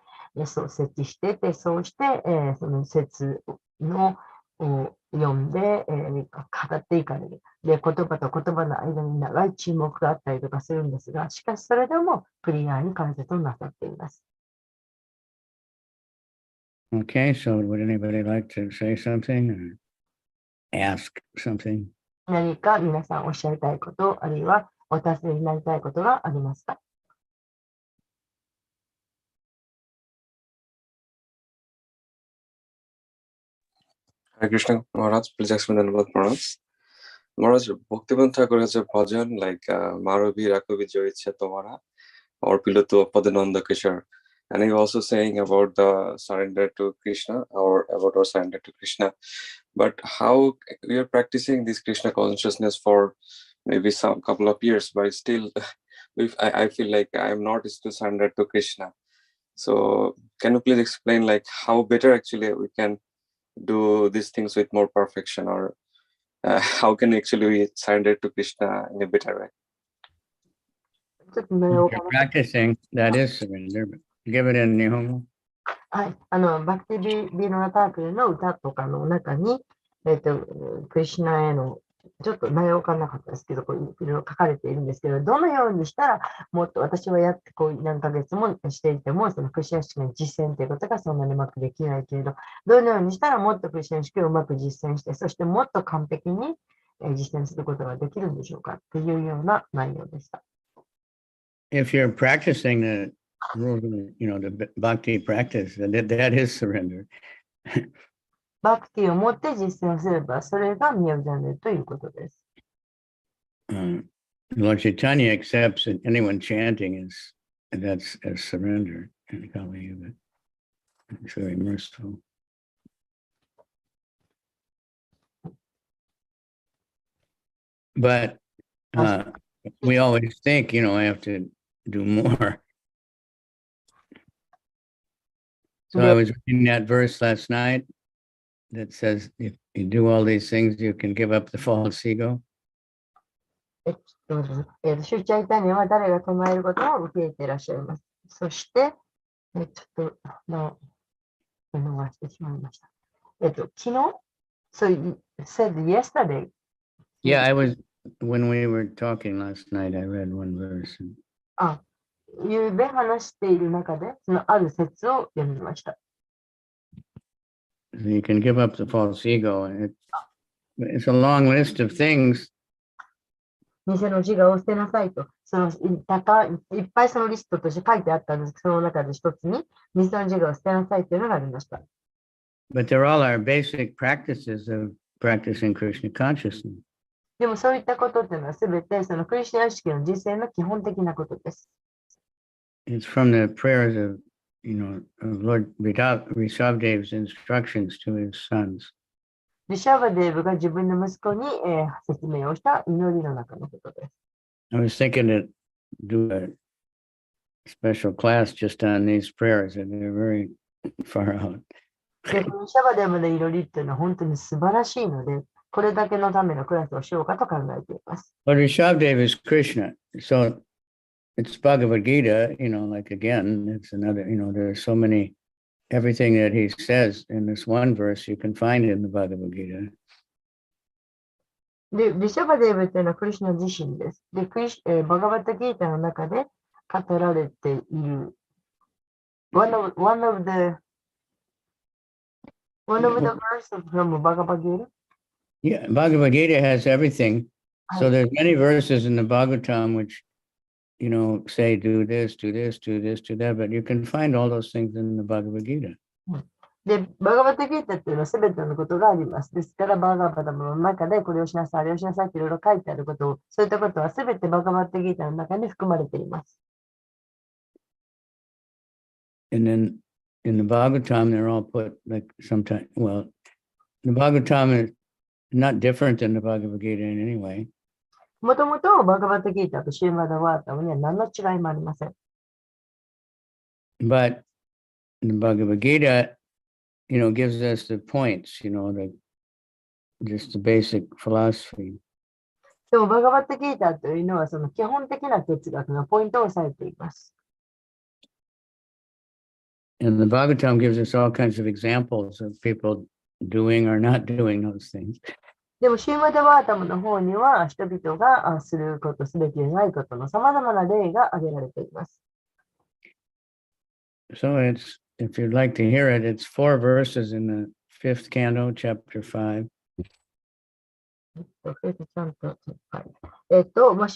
そう設置してて、そうして、その説のを読んで、語っていかれる。で、言葉と言葉の間に長い沈黙があったりとかするんですが、しかしそれでもクリアに解説をなさっています。Okay, so would anybody like to say something or ask something? 何か皆さんおっしゃりたいこと、あるいはお尋ねになりたいことがありますか？ Hare Krishna, Maharaj, please explain the Maharaj. Maharaj, Bhaktivinoda Thakur has a bhajan like Maravi Rakavi Joicha Tomara or Piloto Padananda Kishore. And he also saying about the surrender to Krishna or about our surrender to Krishna. But how we are practicing this Krishna consciousness for maybe some couple of years, but still I feel like I am not still surrendered to Krishna. So can you please explain like how better actually we can do these things with more perfection, or how can actually we surrender to Krishna in a better way? ちょっと内容 If が you're practicing, that is surrender. But give it in Nihongo. はい。バクティビノラタークルの歌とかの中に、クリシュナへの、ちょっと内容わかんなかったですけど、こういろいろ書かれているんですけど、どのようにしたら、もっと私はやって、こう何ヶ月もしていても、そのクリシュナ式の実践ということがそんなにうまくできないけれど、どのようにしたらもっとクリシュナ式をうまく実践して、そしてもっと完璧に実践することができるんでしょうかっていうような内容でした。If you're practicing the rules of, the bhakti practice, that is surrender. バクティを持って実践すれば、それがミヤジャンネということです。Lord Chaitanya accepts that anyone chanting that's a surrender in Kali Yuga. It's very merciful. But we always think, I have to do more. So I was reading that verse last night that says, if you do all these things, you can give up the false ego. シュチャイタニアは誰が唱えることを受け入れていらっしゃいます。そして、ちょっと、逃してしまいました。昨日、so you said yesterday. Yeah, when we were talking last night, I read one verse. ゆうべ話している中で、そのある説を読みました。You can give up the false ego. It's a long list of things. 偽の自我を捨てなさいと、いっぱいそのリストとして書いてあったんです。その中で一つに、偽の自我を捨てなさいというのがありました。But they're all our basic practices of practicing Krishna consciousness. でもそういったことっていうのはすべてそのクリシュナ意識の実践の基本的なことです。It's from the prayers of, of Lord Rishabdev's instructions to his sons. リシャバデーブが自分の息子に、説明をした祈りの中のことです。I was thinking to do a special class just on these prayers, and they're very far out. で、このリシャバデーブの祈りっていうのは本当に素晴らしいので、これだけのためのクラスをしようかと考えています。Lord Rishabdev is Krishna, so it's Bhagavad Gita, like again, it's another, there's so many, everything that he says in this one verse, you can find in the Bhagavad Gita. で、リシャバデーブというのはクリシュナ自身です。で、バガバッタギータの中で語られている、one of the verses from Bhagavad Gita. Yeah, Bhagavad Gita has everything. So there's many verses in the Bhagavatam which, say do this, do this, do this, do that, but you can find all those things in the Bhagavad Gita. で、バガバッタギータっていうのは全てのことがあります。ですから、バガバタの中でこれをしなさい、あれをしなさいっていろいろ書いてあることを、そういったことは全てバガバッタギータの中に含まれています。And then in the Bhagavatam, they're all put like sometimes, well, the Bhagavatam is not different than the Bhagavad Gita in any way. もともとバガバッタギータとシーマダワータムには何の違いもありません。But the Bhagavad Gita, gives us the points, just the basic philosophy. でもバガバッタギータというのはその基本的な哲学のポイントを押さえています。And the Bhagavatam gives us all kinds of examples of people doing or not doing those things. でも、シーマダワータムの方には、人々がすること、すべきでないことの様々な例が挙げられています。So it's, if you'd like to hear it, it's 4 verses in the 5th canto, chapter 5. もし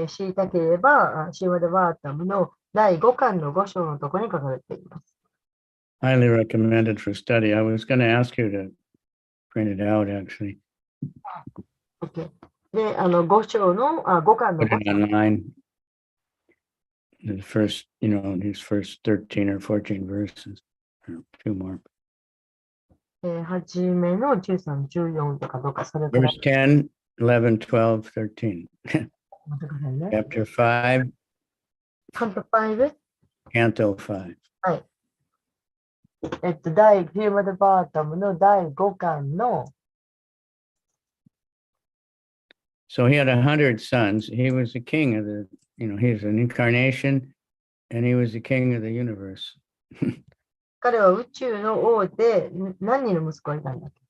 知りたければ、シーマダワータムの第5巻の5章のところに書かれています。Highly recommended for study. I was going to ask you to print it out, actually. Okay. で、5章の、5巻の Put 5 it online. The first, these first 13 or 14 verses, or 2 more. はじめの13、14とかどうか、それから Verse 10, 11, 12, 13. 待ってくださいね。 Chapter 5, カント5? Canto 5. はい。第ヒューマンバータムの第5巻の、So he had 100 sons. He was the king of the, he was an incarnation and he was the king of the universe. 彼は宇宙の王で何人の息子がいたんだっけ？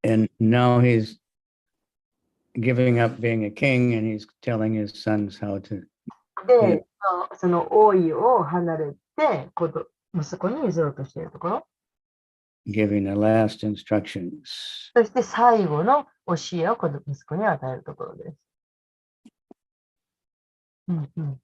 And now he's giving up being a king and he's telling his sons how to. で、その王位を離れて、息子に譲ろうとしているところ。Giving the last instructions. そして最後の教えを息子に与えるところです。うんうん。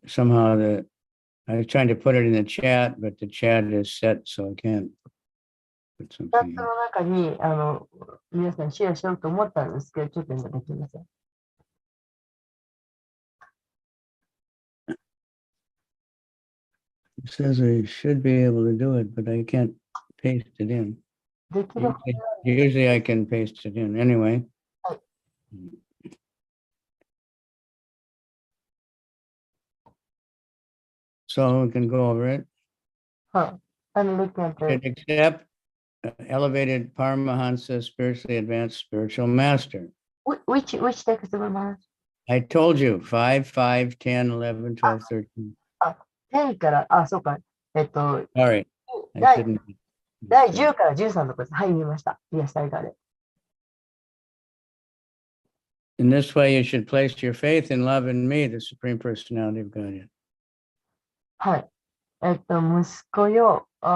Somehow I was trying to put it in the chat, but the chat is set, so I can't put チャッ something. トの中に皆さんシェアしようと思ったんですけど、ちょっと今できません。It says I should be able to do it, but I can't paste it in. できる Usually I can paste it in anyway. So we can go over it. はい。looking at Should the accept elevated Paramahansa, spiritually advanced spiritual master. which text, Maharaj? I told you 5, 5, 10, 11, 12, 13. 10から、そうか。Sorry, I 第 shouldn't. 10から13のことです。はい、見ました。イエス、I got it. In this way, you should place your faith and love in me, the Supreme Personality of Godhead. はい。息子よ、こ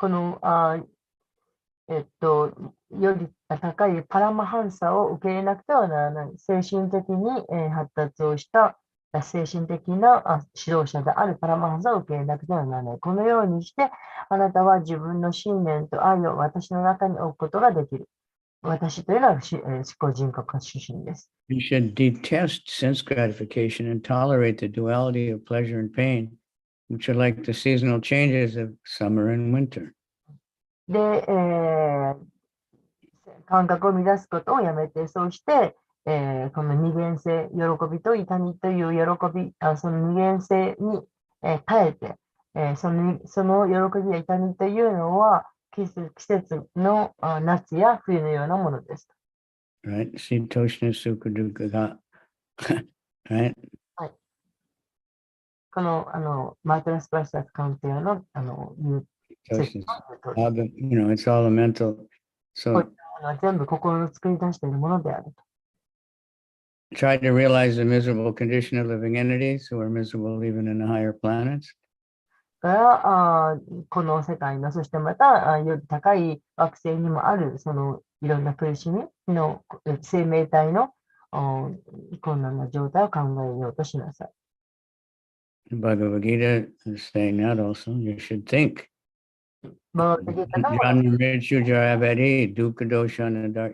の、より高いパラマハンサを受け入れなくてはならない。精神的に、発達をした精神的な指導者であるパラマハンサを受け入れなくてはならない。このようにして、あなたは自分の信念と愛を私の中に置くことができる。私というのは思考人格出身です。You should detest sense gratification and tolerate the duality of pleasure and pain, which are like the seasonal changes of summer and winter. で、感覚を乱すことをやめて、そうして、この二元性、喜びと痛みという喜び、その二元性に、耐えて、その喜びや痛みというのは、季節の夏や冬のようなものです。Right? Sitoshna Sukha Dukkha. Right? はい。この、マーティナスプラスタ鑑定の、Sitoshna. It's all a mental. So 全部心の作り出しているものである。try to realize the miserable condition of living entities who are miserable even in the higher planets. からこの世界の、そしてまたより高い惑星にもある、そのいろんな苦しみの生命体の困難な状態を考えようとしなさい。Bhagavad Gita is saying that also. You should think. バガバッドギータの You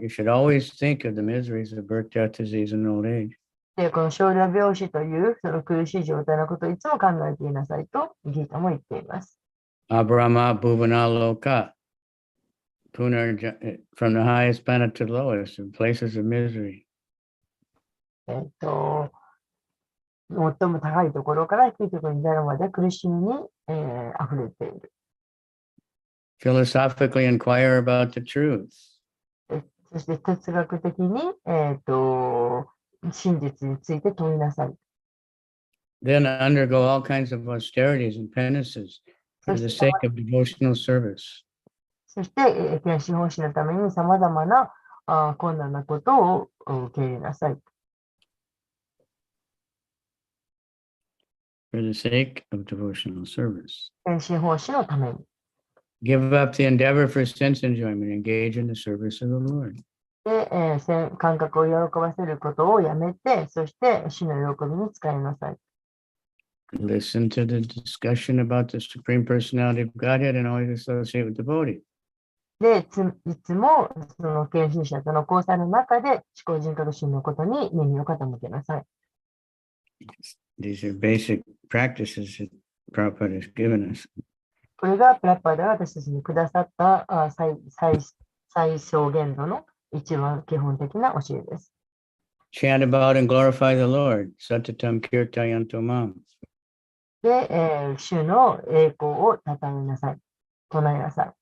should always think of the miseries of birth, death, disease, and old age. でこの少女病死というその苦しい状態のことをいつも考えていなさいとギータも言っています。Abrahma Bhuvana Loka. From the highest planet to the lowest, places of misery. 最も高いところから低いところに至るまで苦しみに、溢れている。philosophically inquire about the truth. そして哲学的に、真実について問いなさい。 Then undergo all kinds of austerities and penances for the sake of devotional service. そして、献身奉仕のためにさまざまな困難なことを受け入れなさい。 For the sake of devotional service. 献身奉仕のために。 Give up the endeavor for sense enjoyment, engage in the service of the Lord. で、感覚を喜ばせることをやめて、そして主の喜びに使いなさい。 Listen to the discussion about the Supreme Personality of Godhead and always associate with devotee. で、いつもその献身者との交際の中で思考人格心のことに耳を傾けなさい。 These are basic practices that Prabhupada has given us. これがプラッパーで私たちにくださった最小限度の一番基本的な教えです。 Chant about and glorify the Lord. Satatam kirtayanto mam. で、主の栄光を称えなさい。唱えなさい。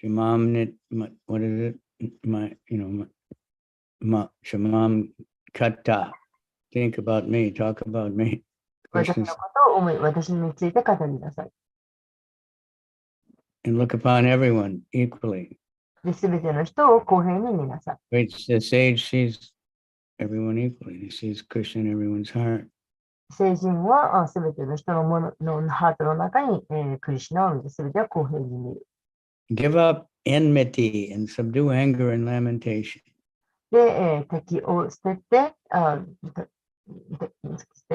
Shamam nit, what is it? Shamam kata. Think about me, talk about me. 私のことを思い、私について語りなさい。 And look upon everyone equally. で、すべての人を公平に見なさい。 Which the sage sees everyone equally. He sees Krishna in everyone's heart. 聖人はすべての人のハートの中に、クリシュナを見て、すべては公平に見る。 Give up enmity and subdue anger and lamentation. で、敵を捨て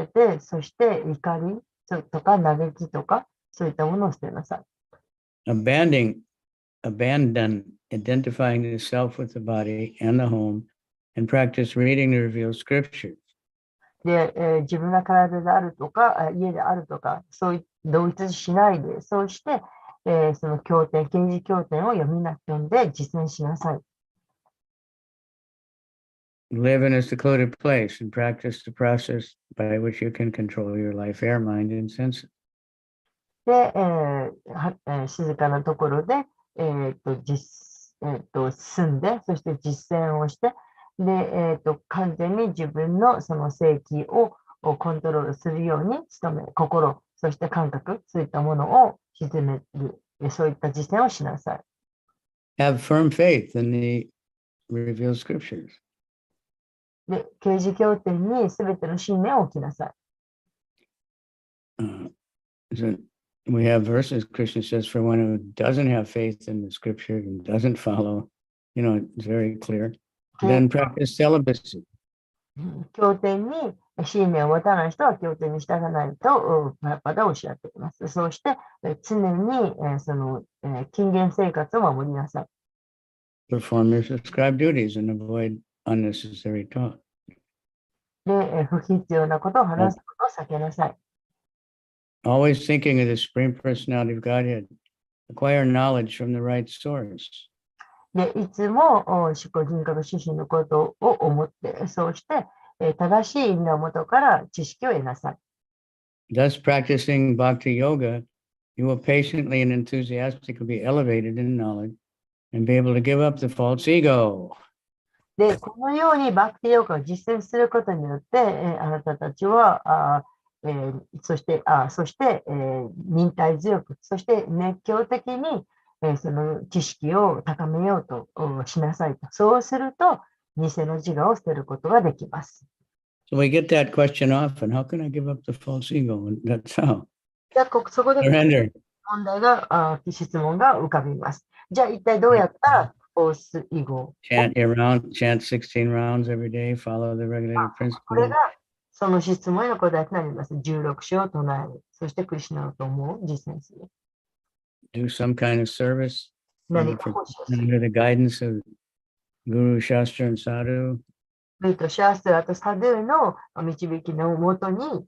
て、そして怒りとか嘆きとか、そういったものを捨てなさい。 Abandon identifying the self with the body and the home, and practice reading the revealed scriptures. で、自分が体であるとか、家であるとか、そういう同一しないで、そうして、その経典、啓示経典を読んで実践しなさい。 Live in a secluded place and practice the process by which you can control your life, air, mind, and senses. で、静かなところで、住んで、そして実践をして、で、完全に自分のその性器をコントロールするように努め、心、そして感覚、そういったものを沈める、そういった実践をしなさい。 Have firm faith in the revealed scriptures. で、啓示経典にすべての信念を置きなさい。So we have verses, Krishna says, for one who doesn't have faith in the scripture and doesn't follow, it's very clear. Then practice celibacy. 経典に信念を持たない人は経典に従わないと、パパでおっしゃっています。そうして、常にその禁言生活を守りなさい。Perform your prescribed duties and avoid unnecessary talk. で、不必要なことを話すことを避けなさい。 Always thinking of the Supreme Personality of Godhead. Acquire knowledge from the right source. で、いつも思考人格主心のことを思って、そうして、正しい源から知識を得なさい。Thus practicing Bhakti Yoga, you will patiently and enthusiastically be elevated in knowledge and be able to give up the false ego. で、このようにバクティヨガを実践することによって、あなたたちは、そして、忍耐強く、そして熱狂的に、その知識を高めようとしなさいと。そうすると、偽の自我を捨てることができます。So we get that question often. How can I give up the false ego? And that's how. じゃあ、そこで Surrender. 質問が浮かびます。じゃあ、一体どうやったらフォースイゴ Chant 16 rounds every day, follow the regulated これ principle. がその質問への答えとなります。16章を唱える。そして、クリシュナの友を実践する。Do some kind of service 何か奉仕をする。 under the guidance of Guru, Shastra, and Sadhu. ルート、シャーストラとサドゥの導きのもとに、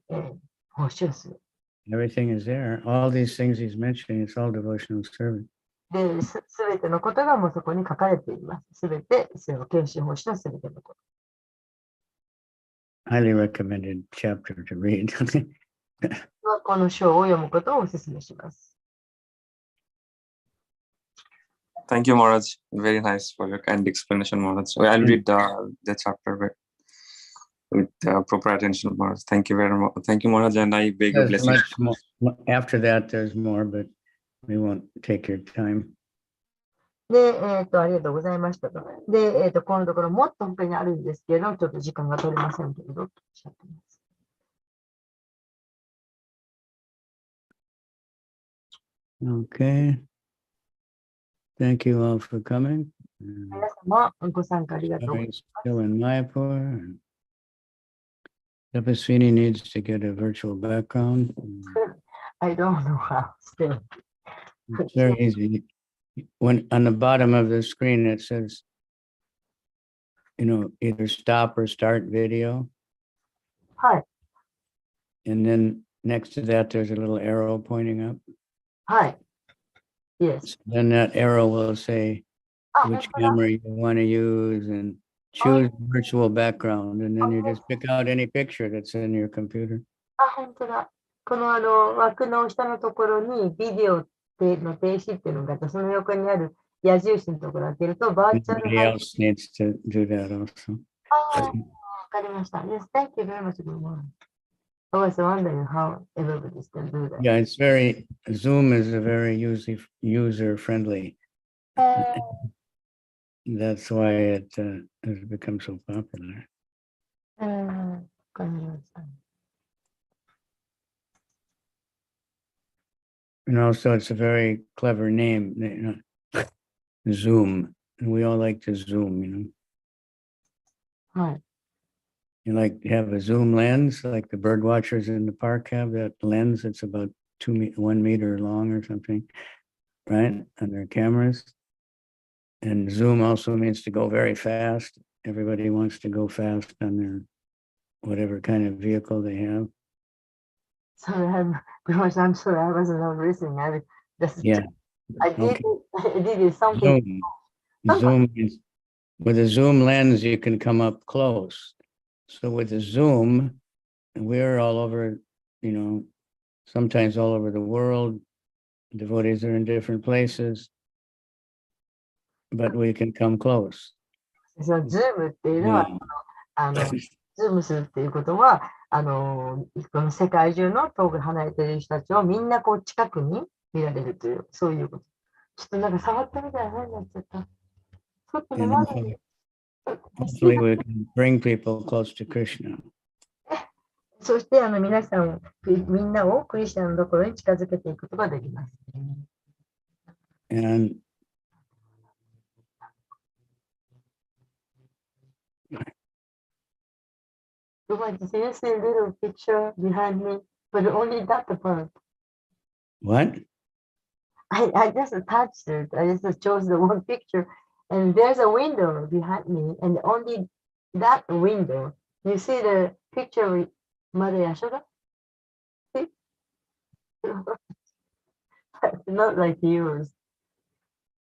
奉仕をする。 Everything is there. All these things he's mentioning, it's all devotional service. で、すべてのことがもうそこに書かれています。すべて、献身奉仕のすべてのこと。Highly recommended chapter to read. この章を読むことをお勧めします。Thank you, Maharaj. Very nice for your kind explanation, Maharaj. I'll read the chapter with proper attention, Maharaj. Thank you very much. Thank you, Maharaj, and I beg your There's blessing. much more. After that, there's more, but we won't take your time. で、ありがとうございましたと。で、このところもっと本当にあるんですけれど、ちょっと時間が取れませんけれど、とおっしゃっています。Okay. Thank you all for coming. 皆様、ご参加ありがとうござい Larry's still in Mayapur. Tapaswini needs to get a virtual background. ます。I don't know how still. It's very easy. When on the bottom of the screen, it says, either stop or start video. はい、 And then next to that, there's a little arrow pointing up. はい。Yes. So then that arrow will say あ、 which 本当だ。 camera you want to use and choose virtual background. And then you just pick out any picture that's in your computer. あ、本当だ。この枠の下のところにビデオの停止っていうのがあって、その横にある矢印のところを開けると、バーチャル Everybody else needs to do that also. ああ、わかりました。Yes, thank you very much. I was wondering how everybody's can do that. Yeah, Zoom is a very user friendly. That's why it has become so popular. わかりました。And also it's a very clever name, Zoom. And we all like to Zoom, はい。 You like to have a zoom lens, like the bird watchers in the park have that lens that's about 1 meter long or something, right? On their cameras. And zoom also means to go very fast. Everybody wants to go fast on their whatever kind of vehicle they have. Sorry, I'm sorry, I wasn't listening. I Okay. did something. Zoom means with a zoom lens, you can come up close. So with the Zoom, we're all over, sometimes all over the world. Devotees are in different places, but we can come close. そのズームっていうのは、ズームするっていうことは、この世界中の遠く離れている人たちをみんなこう近くに見られるという、そういうこと。ちょっとなんか触ってみたら変になっちゃった。ちょっとね、まだね。 Hopefully we can bring people close to Krishna. そして皆さん、みんなをクリスチャンのところに近づけていくことができます。And You want to see a little picture behind me, but only that part. what? I just touched it. I just chose the one picture, and there's a window behind me, and only that window. You see the picture with Mother Yashoda? See? Not like yours.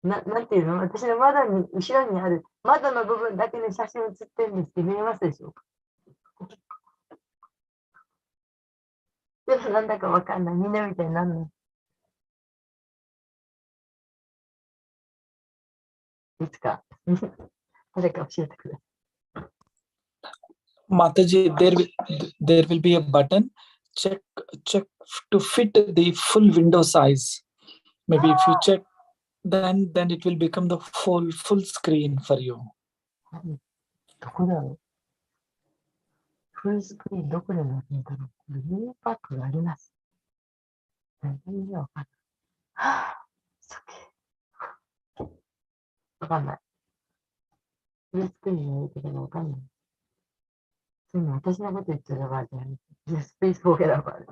なんていうの、私の窓に後ろにある窓の部分だけの写真写ってるんですけど、見えますでしょうか？でもなんだかわかんない。みんなみたいになるの。いつか誰か教えてくれ。Mataji, there will be a button. Check to fit the full window size. Maybe if you check, then it will become the full screen for you. どこだろう？フルスクリーンどこでなるんだろう？ビニールパックがあります。全然わかんない。はぁ、わかんない。フルスクリーンの言うけどわかんない。そういうの私のこと言ってる場合じゃない。Yes, please forget about it.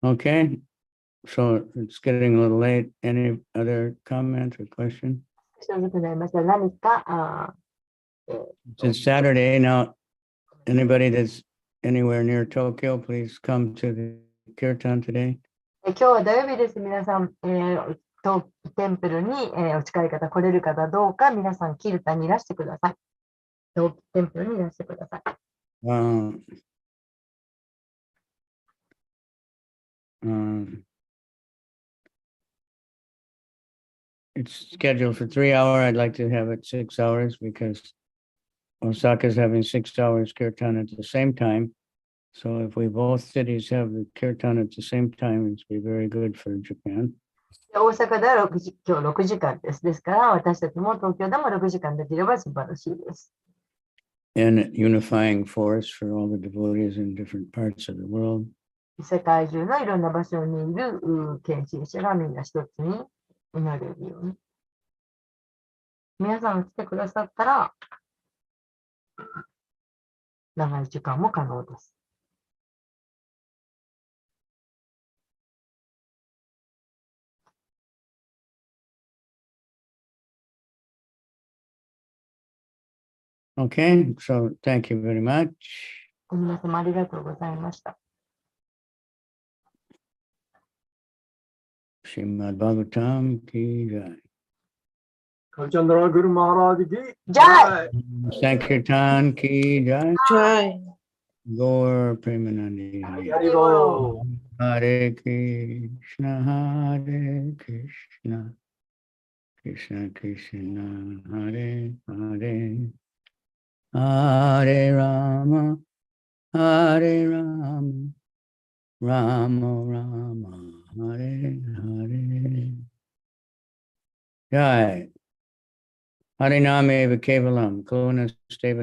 Okay, so it's getting a little late. Any other comment or question? 何か、It's Saturday now. Anybody that's anywhere near Tokyo, please come to the kirtan today. 今日は土曜日です。皆さん、冬季テンプルに、お近い方来れる方どうか皆さんキルタにいらしてください。冬季テンプルにいらしてください。It's scheduled for 3 hours. I'd like to have it 6 hours because Osaka is having 6 hours kirtan at the same time. So if we both cities have the kirtan at the same time, it's be very good for Japan. で大阪では今日6時間です。ですから、私たちも東京でも6時間できれば素晴らしいです。And unifying force for all the devotees in different parts of the world. 世界中のいろんな場所にいる献身者がみんな一つになれるように。皆さんが来てくださったら、長い時間も可能です。Okay, so thank you very much. 皆様ありがとうございました。Srimad Bhagavatam ki jai. Kavichandra Guru Maharaj ki Jai! Sankirtan ki jai. Jai. Gaur Premanandi. Haribol. Hare Krishna, Hare Krishna, Krishna Krishna, Hare Hare, Hare Rama, Hare Rama, Rama Rama, Hare Hare. Jai. Hariname Kevalam, Kona Steva